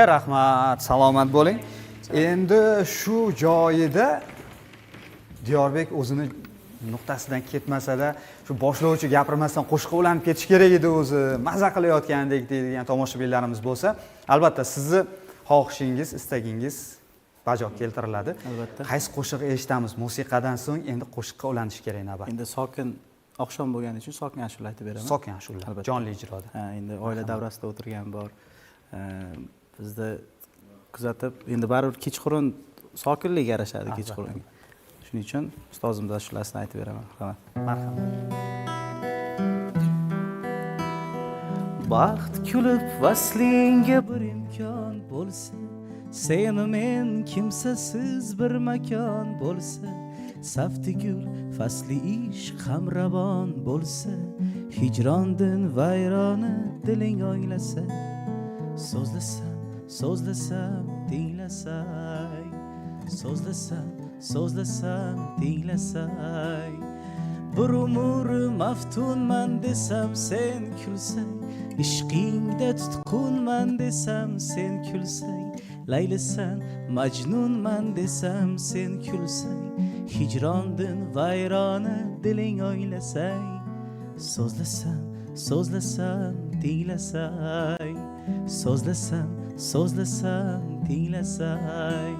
Rahmat, salomat bo'ling. Endi shu joyida Diyorbek o'zini nuqtasidan ketmasa-da, shu boshlovchi gapirmasdan qo'shiq ulanib ketish kerak edi o'zi, maza qilayotgandek deydigan tomoshabinlarimiz bo'lsa, albatta sizni xohishingiz, istagingiz bajo keltiriladi. Albatta. Qaysi qo'shiq eshitamiz? Musiqadan so'ng endi qo'shiqqa ulanish kerak navbat. Endi sokin oqshom bo'lgani uchun sokin ashula aytib beraman. Sokin ashula, Albatta. jonli ijroda. Ha, endi oila davrasida o'tirgan bor. Bizda kuzatib, endi baribir kechqurun sokinlik yarashadi kechqurunga. Shuning uchun ustozimiz ashulasini aytib beraman. Marhamat. Baxt kulib vaslingga bir imkon bo'lsa, seni men kimsasiz bir makon bo'lsa, safti gul fasli ishq hamravon bo'lsa, hijrondin vayroni diling o'ylasa, so'zlasam tinglasay, so'zlasam tinglasay, bir umr maftunman desam sen kulsang, ishqingda tutqunman desam sen kulsang, laylisan majnunman desam sen kulsang, hijrondin vayroni diling o'ylasay, so'zlasam tinglasay, so'zlasam tinglasay,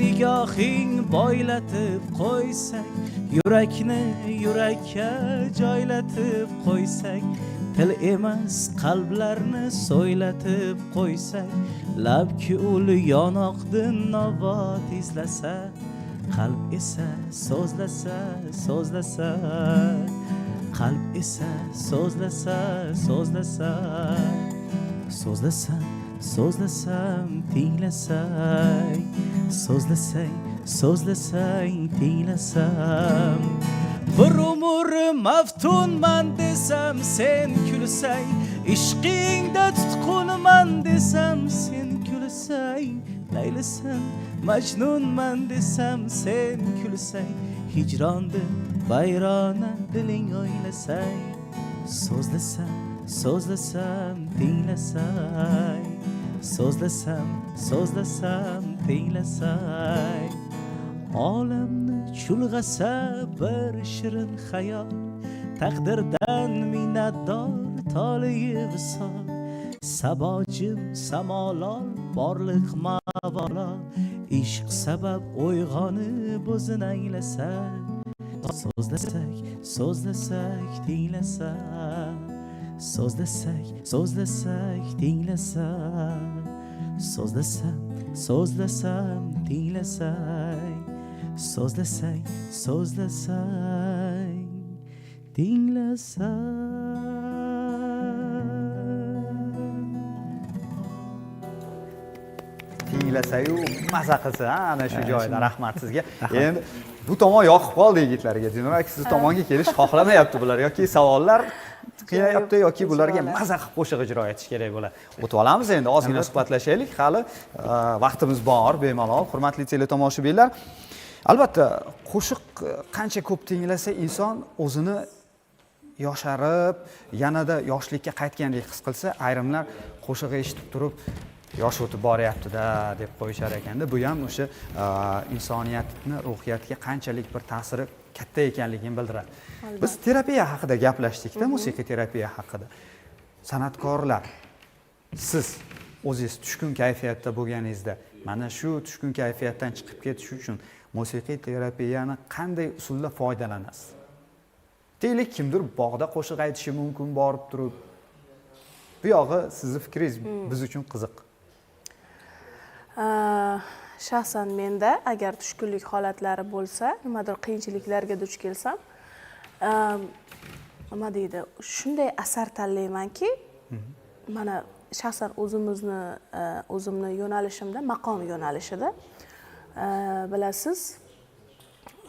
nigohing boylatib qo'ysang, yurakni yurakka joylatib qo'ysang, til emas qalblarni so'ylatib qo'ysang, labki ul yonoqdin nobot izlasa, qalb esa so'zlasa, qalb esa so'zlasa, so'zlasam tinglasay, so'zlasang tinglasam, bir umr maftunman desam sen kulsang, ishqingda tutqunman desam sen kulsang, laylisan majnunman desam sen kulsang, hijronda bayrona diling o'ylasang, so'zlasam tinglasang, so'zlasam tinglasang, olamni chulg'asa bir shirin xayol, taqdirdan minnatdor toliyi visol, sabojim samolol borliq mavolo, ishq sabab uyg'onib o'zini anglasak, so'zlasak tinglasak, so'zlasak tinglasak, so'zlasam tinglasak, so'zlasak tinglasak. tinglasayu maza qilsa, ana shu joyda rahmat sizga. Endi bu tomon yoqib qoldi yigitlarga. Demak, siz tomonga kelish xohlamayapti bular yoki savollar qilyapti yoki bularga maza qilib qo'shiq ijro etish kerak bo'ladi. O'tib olamiz endi, ozgina suhbatlashaylik. Hali vaqtimiz bor, bemalol. Hurmatli teletomoshabinlar, albatta qo'shiq qancha ko'p tinglasa inson o'zini yosharib, yanada yoshlikka qaytgandek his qilsa, ayrimlar qo'shiq eshitib turib yosh o'tib boryapti-da deb qo'yishar ekanda. Bu ham o'sha insoniyatni ruhiyatiga qanchalik bir ta'siri katta ekanligini bildiradi. Biz terapiya haqida gaplashdik-da, musiqiy terapiya haqida. San'atkorlar, siz o'zingiz tushkun kayfiyatda bo'lganingizda, mana shu tushkun kayfiyatdan chiqib ketish uchun musiqiy terapiyani qanday usulda foydalanasiz? Deylik, kimdir bog'da qo'shiq aytishi mumkin borib turib. Bu yog'i sizni fikringiz biz uchun qiziq. Shaxsan menda agar tushkunlik holatlari bo'lsa, nimadir qiyinchiliklarga duch kelsam, nima deydi, shunday asar tanlaymanki, mana shaxsan o'zimni yo'nalishimda, maqom yo'nalishida, bilasiz,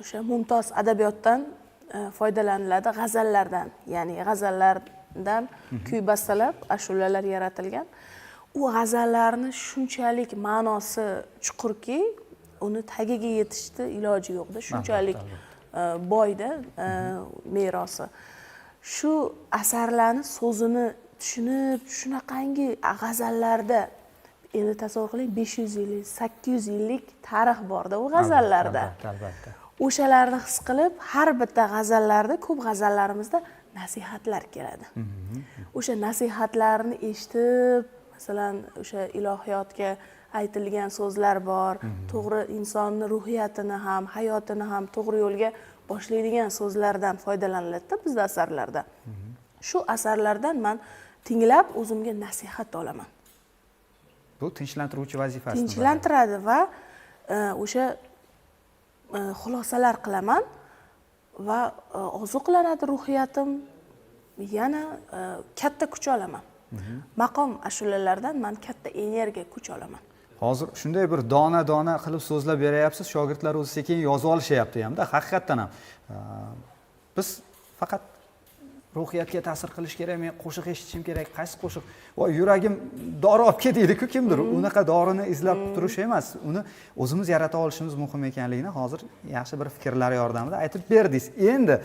o'sha mumtoz adabiyotdan foydalaniladi, g'azallardan, ya'ni g'azallardan kuy bastalab, ashulalar yaratilgan. U g'azallarni shunchalik ma'nosi chuqurki, uni tagiga yetishni iloji yo'qda, shunchalik boyda merosi. Shu asarlarni so'zini tushunib, shunaqangi g'azallarda, endi tasavvur qiling, 500 yillik, 800 yillik tarix borda u g'azallarda. Albatta. O'shalarni his qilib, har bitta g'azallarda, ko'p g'azallarimizda nasihatlar keladi. O'sha nasihatlarni eshitib, masalan, o'sha ilohiyotga aytilgan so'zlar bor, to'g'ri insonni ruhiyatini ham, hayotini ham to'g'ri yo'lga boshlaydigan so'zlardan foydalaniladi bizda asarlarda. Shu asarlardan men tinglab o'zimga nasihat olaman. Bu tinchlantiruvchi vazifasi. Tinchlantiradi va o'sha xulosalar qilaman va ozuqlanadi ruhiyatim, yana katta kuch olaman. Maqom ashulalardan men katta energiya, kuch olaman. Hozir shunday bir dona qilib so'zlab beryapsiz, shogirdlar o'zi sekin yozib olishyapti hamda, haqiqatan ham. Biz faqat ruhiyatga ta'sir qilish kerak, men qo'shiq eshitishim kerak, qaysi qo'shiq? Voy, yuragim dori olib ketdi-ku kimdir. Unaqa dorini izlab turish emas, uni o'zimiz yarata olishimiz muhim ekanligini hozir yaxshi bir fikrlar yordamida aytib berdingiz. Endi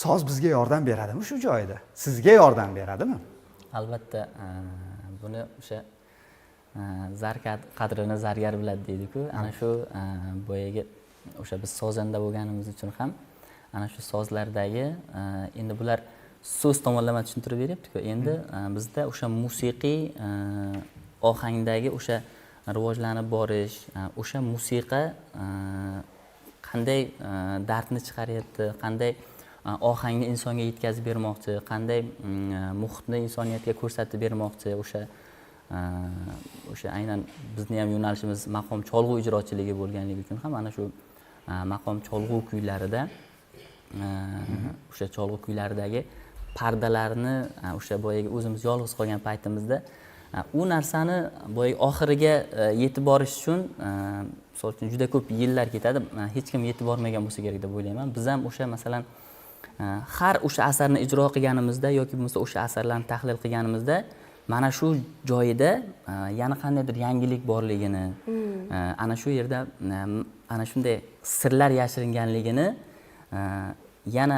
so'z bizga yordam beradimi shu joyda? Sizga yordam beradimi? Albatta, buni o'sha zar qadrini zargar biladi deydi-ku. Ana shu boyagi o'sha biz sozanda bo'lganimiz uchun ham ana shu sozlardagi endi bular so'z tomonlama tushuntirib beryapti-ku. Endi bizda o'sha musiqiy ohangdagi o'sha rivojlanib borish, o'sha musiqa qanday dardni chiqaryapti, qanday ohangni insonga yetkazib bermoqchi, qanday muhitni insoniyatga ko'rsatib bermoqchi, o'sha aynan bizni ham yo'nalishimiz maqom cholg'u ijrochiligi bo'lganligi uchun ham ana shu maqom cholg'u kuylarida o'sha cholg'u kuylaridagi pardalarni o'sha boyagi o'zimiz yolg'iz qolgan paytimizda u narsani boya oxiriga yetib borish uchun misol uchun juda ko'p yillar ketadi, hech kim yetib bormagan bo'lsa kerak deb o'ylayman. Biz ham o'sha masalan har o'sha asarni ijro qilganimizda yoki bo'lmasa o'sha asarlarni tahlil qilganimizda mana shu joyida yana qandaydir yangilik borligini, ana shu yerda ana shunday sirlar yashiringanligini yana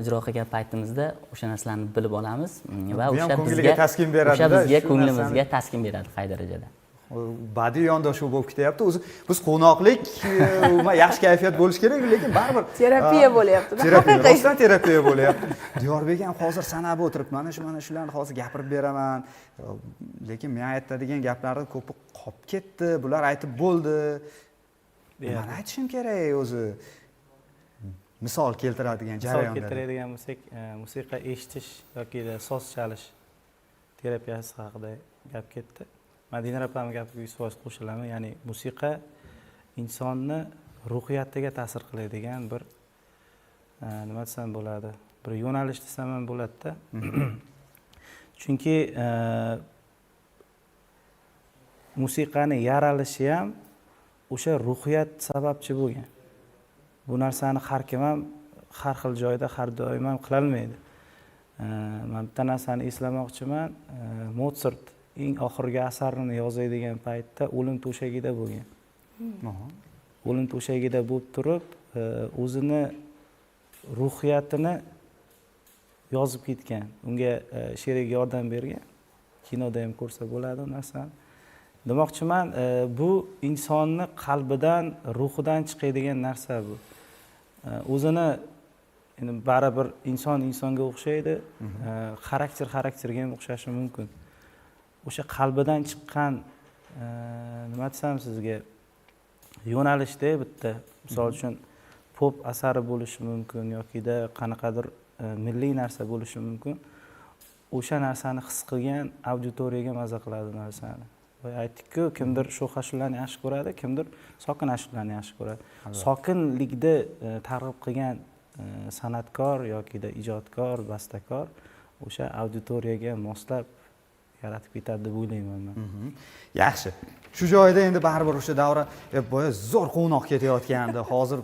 ijro qilgan paytimizda o'sha narsalarni bilib olamiz va Bu ham o'sha ko'ngliga taskin beradi-da, bizga shu ko'nglimizga narsani. taskin beradi qay darajada. Badiiy yondashuv bo'lib ketyapti. O'zi biz quvnoqlik, yaxshi kayfiyat bo'lish kerak, lekin baribir Terapiya bo'lyapti-da, Terapiya, haqiqiy. rostdan terapiya bo'lyapti. Diyorbek ham hozir sanab o'tirib, mana shularni hozir gapirib beraman. Lekin men aytadigan gaplarni ko'pi qolib ketdi, bular aytib bo'ldi. Mana aytishim kerak o'zi. Misol keltiradigan Misol jarayonda. keltiradigan bo'lsak, musiqa eshitish yoki so'z chalish terapiyasi haqida gap ketdi. Madina opam gapiga 100% qo'shilaman. Ya'ni musiqa insonni ruhiyatiga ta'sir qiladigan bir nima desam bo'ladi? Bir yo'nalish desam ham bo'ladi-da. Chunki musiqani yaralishi ham o'sha ruhiyat sababchi bo'lgan. Bu narsani har kim ham har xil joyda har doim ham qilolmaydi. Men bitta narsani eslamoqchiman. Mozart eng oxirgi asarini yozadigan paytda o'lim to'shagida bo'lgan. O'lim to'shagida bo'lib turib, o'zini ruhiyatini yozib ketgan. Unga sherik yordam bergan. Kinoda ham ko'rsa bo'ladi u narsani. Demoqchiman, bu insonni qalbidan, ruhidan chiqadigan narsa bu. O'zini endi baribir inson insonga o'xshaydi, xarakterga ham o'xshashi mumkin. O'sha qalbidan chiqqan nima desam sizga yo'nalishda bitta, misol uchun pop asari bo'lishi mumkin yoki-da qanaqadir milliy narsa bo'lishi mumkin. O'sha narsani his qilgan auditoriyaga maza qiladi narsani. Aytdik-ku, kimdir sho'x ashulani yaxshi ko'radi, kimdir sokin ashulani yaxshi ko'radi. Sokinlikda targ'ib qilgan san'atkor yoki-da ijodkor, bastakor o'sha auditoriyaga moslab yaratib ketadi deb o'ylayman men. Yaxshi. Shu joyda endi baribir o'sha davra boya zo'r quvnoq ketayotgandi. Hozir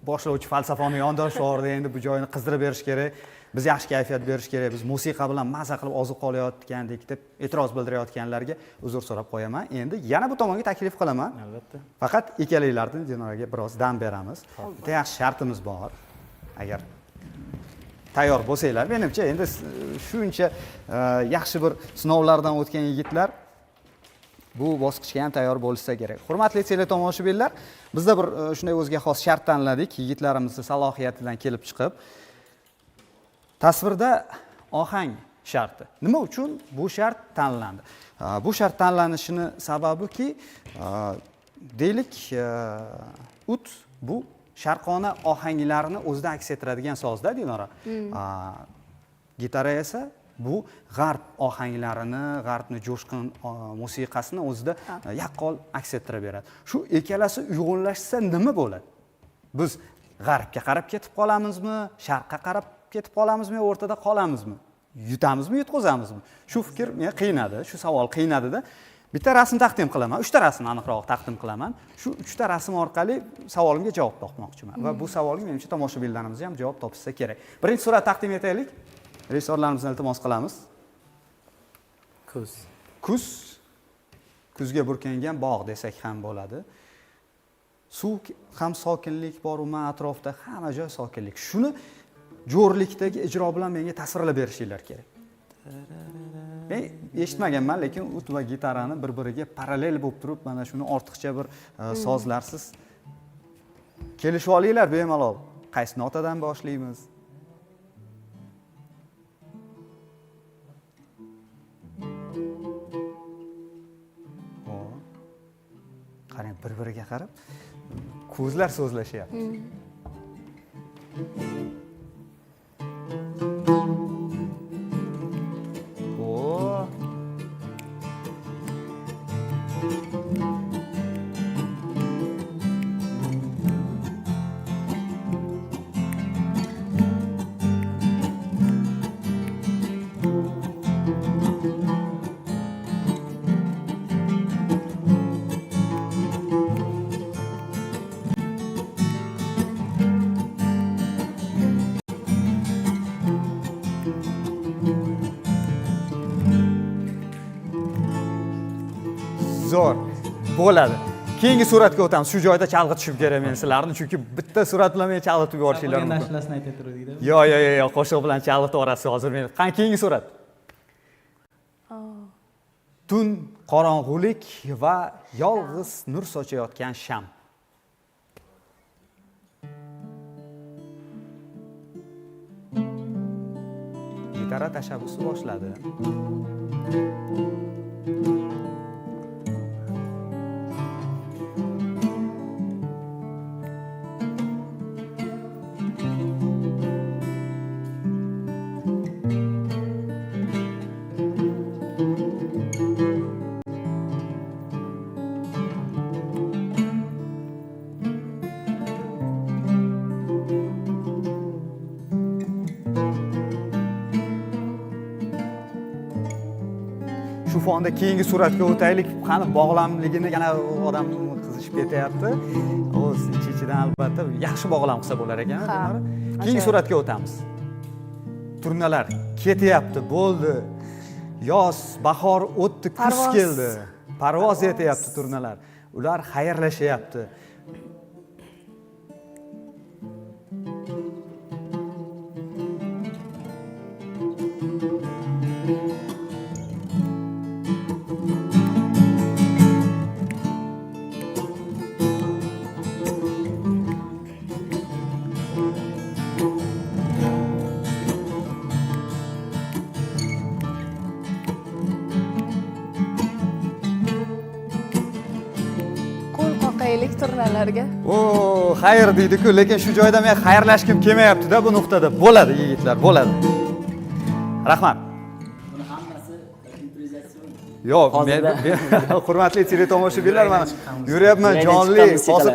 boshlovchi falsafani yondashvordi, endi bu joyni qizdirib berish kerak. Biz yaxshi kayfiyat berish kerak. Biz musiqa bilan maza qilib oziq qolayotgandik deb e'tiroz bildirayotganlarga uzr so'rab qo'yaman. Endi yana bu tomonga taklif qilaman. Albatta. Faqat ikkalaringlardan Dinoraga biroz dam beramiz. Bitta yaxshi shartimiz bor. Agar tayyor bo'lsanglar, menimcha endi shuncha yaxshi bir sinovlardan o'tgan yigitlar bu bosqichga ham tayyor bo'lsa kerak. Hurmatli teletomoshabinlar, bizda bir shunday o'ziga xos shart tanladik. Yigitlarimizni salohiyatidan kelib chiqib, tasvirda ohang sharti. Nima uchun bu shart tanlandi? Bu shart tanlanishini sababiki, deylik, ut bu sharqona ohanglarni o'zida aks ettiradigan sozda, Dinora. Gitara esa bu g'arb ohanglarini, g'arbni jo'shqin musiqasini o'zida yaqqol aks ettirib beradi. Shu ikkalasi uyg'unlashsa nima bo'ladi? Biz g'arbga qarab ketib qolamizmi, sharqqa qarab ketib qolamizmi, o'rtada qolamizmi? Yutamizmi, yutqazamizmi? Shu fikr meni qiynadi, shu savol qiynadida. Bitta rasm taqdim qilaman, 3 ta rasm aniqroq taqdim qilaman. Shu 3 ta rasm orqali savolimga javob topmoqchiman va bu savolga menimcha tomoshabinlarimiz ham javob topsa kerak. Birinchi surat taqdim etaylik. Rejissyorlarimizni iltimos qilamiz. Kuz. Kuzga burkangan bog' desak ham bo'ladi. Suv ham sokinlik bor, umuman atrofda hamma joy sokinlik. Shuni jo'rlikdagi ijro bilan menga tasvirlab berishinglar kerak. Men eshitmaganman, lekin ut va gitarani bir-biriga parallel bo'lib turib, mana shuni ortiqcha bir sozlarsiz kelishib olinglar bemalol. Qaysi notadan boshlaymiz? Qarang, bir-biriga qarab ko'zlar so'zlashyapti. zo'r. Bo'ladi. Keyingi suratga o'tamiz. Shu joyda chalg'itishim kerak men sizlarni, chunki bitta surat bilan meni chalg'itib yuborishinglar mumkin. Ashlasini aytib turuvdik-da. Yo'q, qo'shiq bilan chalg'itib yuborasiz hozir meni. Qani keyingi surat? Tun qorong'ulik va yolg'iz nur sochayotgan sham. Gitara tashabbusi boshladi. Shu fonda keyingi suratga o'taylik. Qani bog'lamligini yana odam qizishib ketyapti. O'z ichidan albatta yaxshi bog'lam qilsa bo'lar ekan. Keyingi suratga o'tamiz. Turnalar ketyapti, bo'ldi. Yoz, bahor o'tdi, kuz keldi. Parvoz etyapti turnalar. Ular xayrlashyapti. turnalarga. O, xayr deydi-ku, lekin shu joyda men xayrlashkim kelmayapti-da bu nuqtada. Bo'ladi yigitlar, bo'ladi. Rahmat. Buni hammasi improvizatsion. Yo'q, men hurmatli teletomoshabinlar, mana yuryapman jonli. Hozir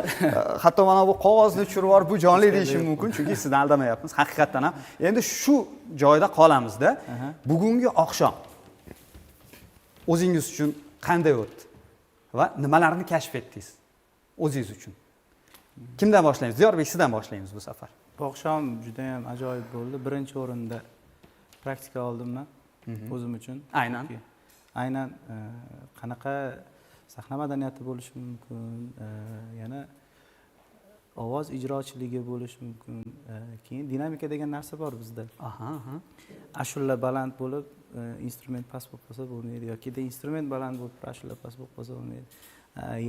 hatto mana bu qog'ozni tushirib yuborib, bu jonli deyishim mumkin, chunki sizni aldamayapmiz. Haqiqatan ham. Endi shu joyda qolamiz-da. Bugungi oqshom o'zingiz uchun qanday o'tdi va nimalarni kashf etdingiz o'zingiz uchun? Kimdan boshlaymiz? Ziyorbek, sizdan boshlaymiz bu safar. Bu oqshom juda ham ajoyib bo'ldi. Birinchi o'rinda praktika oldim men o'zim uchun. Aynan qanaqa sahna madaniyati bo'lishi mumkin, yana ovoz ijrochiligi bo'lishi mumkin. Keyin dinamika degan narsa bor bizda. Ashula baland bo'lib, instrument past bo'lib qolsa bo'lmaydi yoki instrument baland bo'lib, ashula past bo'lib qolsa bo'lmaydi.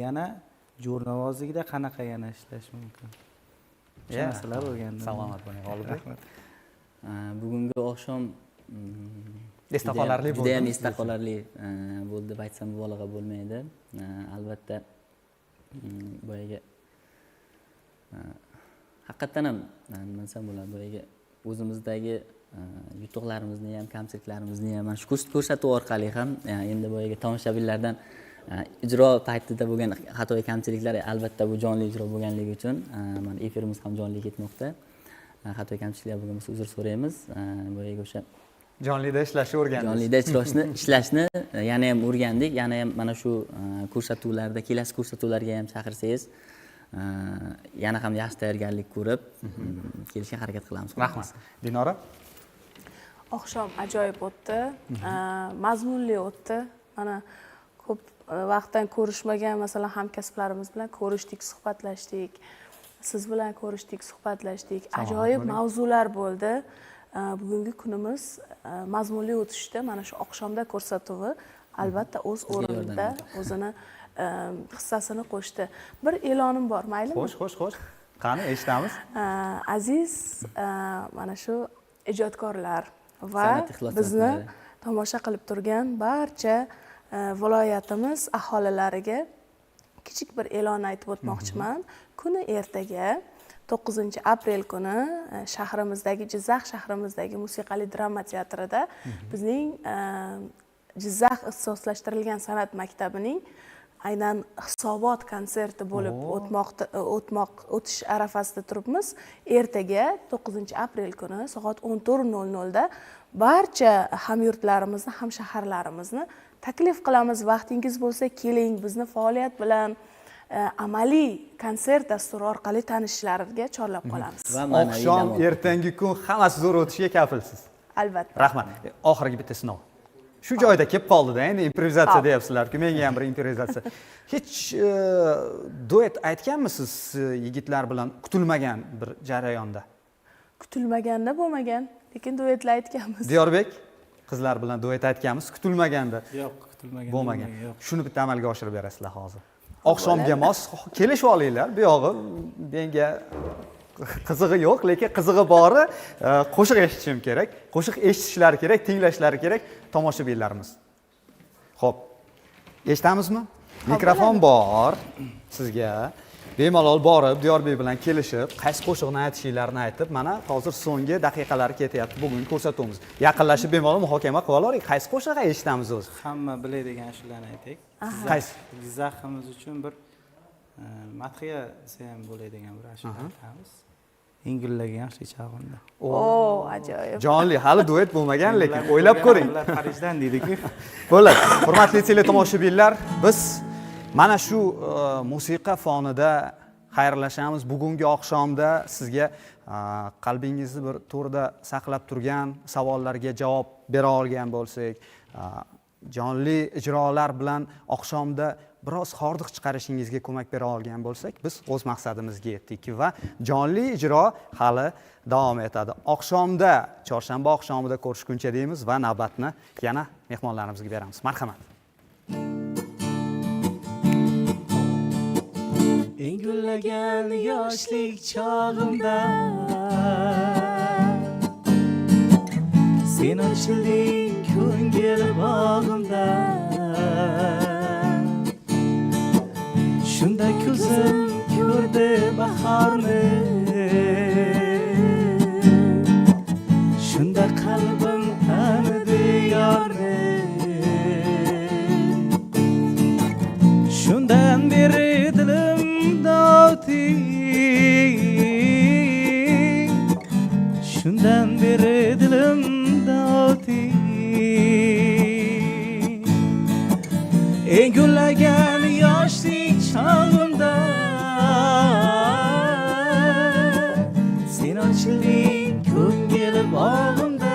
Yana jo'rnavozlikda qanaqa yana ishlash mumkin? Shu narsalar o'rgandim. Salomat bo'ling, G'olibek. Bugungi oqshom esda qolarli bo'ldi. Juda ham esda qolarli bo'ldi deb aytsam mubolag'a bo'lmaydi. Albatta boyaga haqiqatan ham nima desam bo'ladi, boyaga o'zimizdagi yutuqlarimizni ham, kamchiliklarimizni ham mana shu ko'rsatuv orqali ham endi boyaga tomoshabinlardan ijro paytida bo'lgan xato kamchiliklar, albatta bu jonli ijro bo'lganligi uchun mana efirimiz ham jonli ketmoqda. Xato kamchiliklar bo'lgan bo'lsa uzr so'raymiz. Boyaga o'sha jonlida ishlashni o'rgandingiz. Jonlida ishlashni yana ham o'rgandik. Yana ham mana shu ko'rsatuvlarda, kelasi ko'rsatuvlarga ham chaqirsangiz, yana ham yaxshi tayyorgarlik ko'rib kelishga harakat qilamiz. Rahmat. Dinora? Oqshom ajoyib o'tdi, mazmunli o'tdi. Mana ko'p vaqtdan ko'rishmagan, masalan, hamkasblarimiz bilan ko'rishdik, suhbatlashdik. Siz bilan ko'rishdik, suhbatlashdik. Ajoyib mavzular bo'ldi. Bugungi kunimiz mazmunli o'tishdi. Mana shu oqshomda ko'rsatuvi albatta o'z o'rnida o'zini hissasini qo'shdi. Bir e'lonim bor, maylimi? Xo'sh. Qani, eshitamiz. Aziz mana shu ijodkorlar va bizni tomosha qilib turgan barcha viloyatimiz aholilariga kichik bir e'lon aytib o'tmoqchiman. Kuni ertaga 9 aprel kuni shahrimizdagi, Jizzax shahrimizdagi musiqali drama teatrida bizning Jizzax ixtisoslashtirilgan san'at maktabining aynan hisobot konserti bo'lib o'tish arafasida turibmiz. Ertaga 9 aprel kuni soat 14:00 da barcha hamyurtlarimizni, hamshaharlarimizni taklif qilamiz. Vaqtingiz bo'lsa keling, bizni faoliyat bilan amaliy konsert dasturi orqali tanishishlariga chorlab qolamiz. Oqshom, ertangi kun hammasi zo'r o'tishiga kafilsiz. Albatta. Rahmat. Oxirgi bitta sinov. shu joyda kelib qoldi-da, endi improvizatsiya deyapsizlar-ku, menga ham bir improvizatsiya. Hech duet aytganmisiz yigitlar bilan kutilmagan bir jarayonda? Kutilmaganda bo'lmagan, lekin duetlar aytganmiz. Diyorbek, qizlar bilan duet aytganmiz, kutilmaganda Yo'q, kutilmagan. bo'lmagan. Yo'q. Shuni bitta amalga oshirib berasizlar hozir. Oqshomga mos kelishib olinglar. Bu yog'i menga qizig'i yo'q, lekin qizig'i bori qo'shiq eshitishim kerak. Qo'shiq eshitishlari kerak, tinglashlari kerak tomoshabinlarimiz. Xo'p. Eshitamizmi? Mikrofon bor sizga. Bemalol borib, Diyorbek bilan kelishib, qaysi qo'shiqni aytishinglarni aytib, mana hozir so'nggi daqiqalar ketyapti. Bugun ko'rsatuvimiz. Yaqinlashib bemalol muhokama qilib olaylik. Qaysi qo'shiqni eshitamiz o'zi? Hamma biladigan shularni aytaylik. Qaysi? Jizzaximiz uchun bir madhiyasi ham bo'ladigan bir ashula aytamiz. Ingillagan yaxshi chaqunda. O, ajoyib. Jonli, hali duet bo'lmagan, lekin o'ylab ko'ring. Ular Parijdan deydi-ku. Bo'ladi. Hurmatli teletomoshabinlar, biz mana shu musiqa fonida xayrlashamiz. Bugungi oqshomda sizga qalbingizni bir to'rda saqlab turgan savollarga javob bera olgan bo'lsak, jonli ijrolar bilan oqshomda biroz hordiq chiqarishingizga ko'mak bera olgan bo'lsak, biz o'z maqsadimizga yetdik va jonli ijro hali davom etadi. Oqshomda, chorshanba oqshomida ko'rishguncha deymiz va navbatni yana mehmonlarimizga beramiz. Marhamat. Eng gullagan yoshlik chog'imda sen ochilding ko'ngil bog'imda, shunda ko'zim ko'rdi bahorni, shunda qalbim tanidi yorni, shundan beri dilimda o'ting, shundan beri dilimda o'ting, eng gullagan yoshlik chog'imda sen ochilding ko'ngil bog'imda.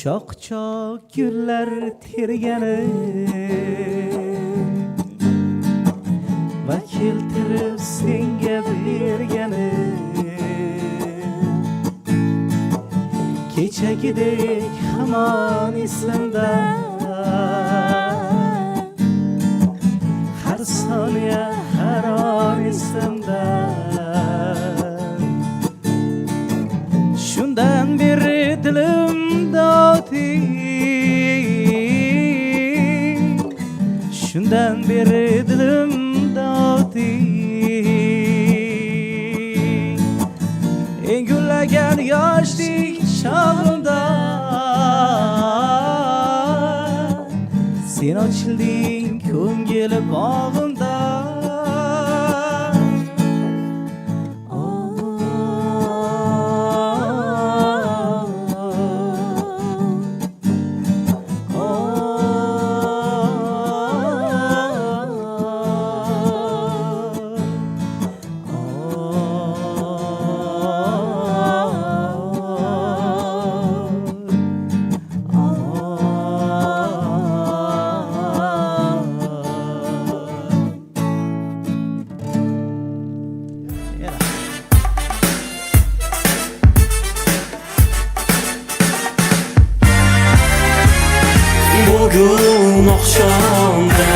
Quchoq gullar tergani va keltirib senga bergani, kechagidek hamon esimda, har soniya har on esimda, shundan beri dilimda o'ting, shundan beri dilimda o'ting, eng gullagan yoshlik chog'imda sen ochilding ko'ngil bog'imda. Bugun oqshomda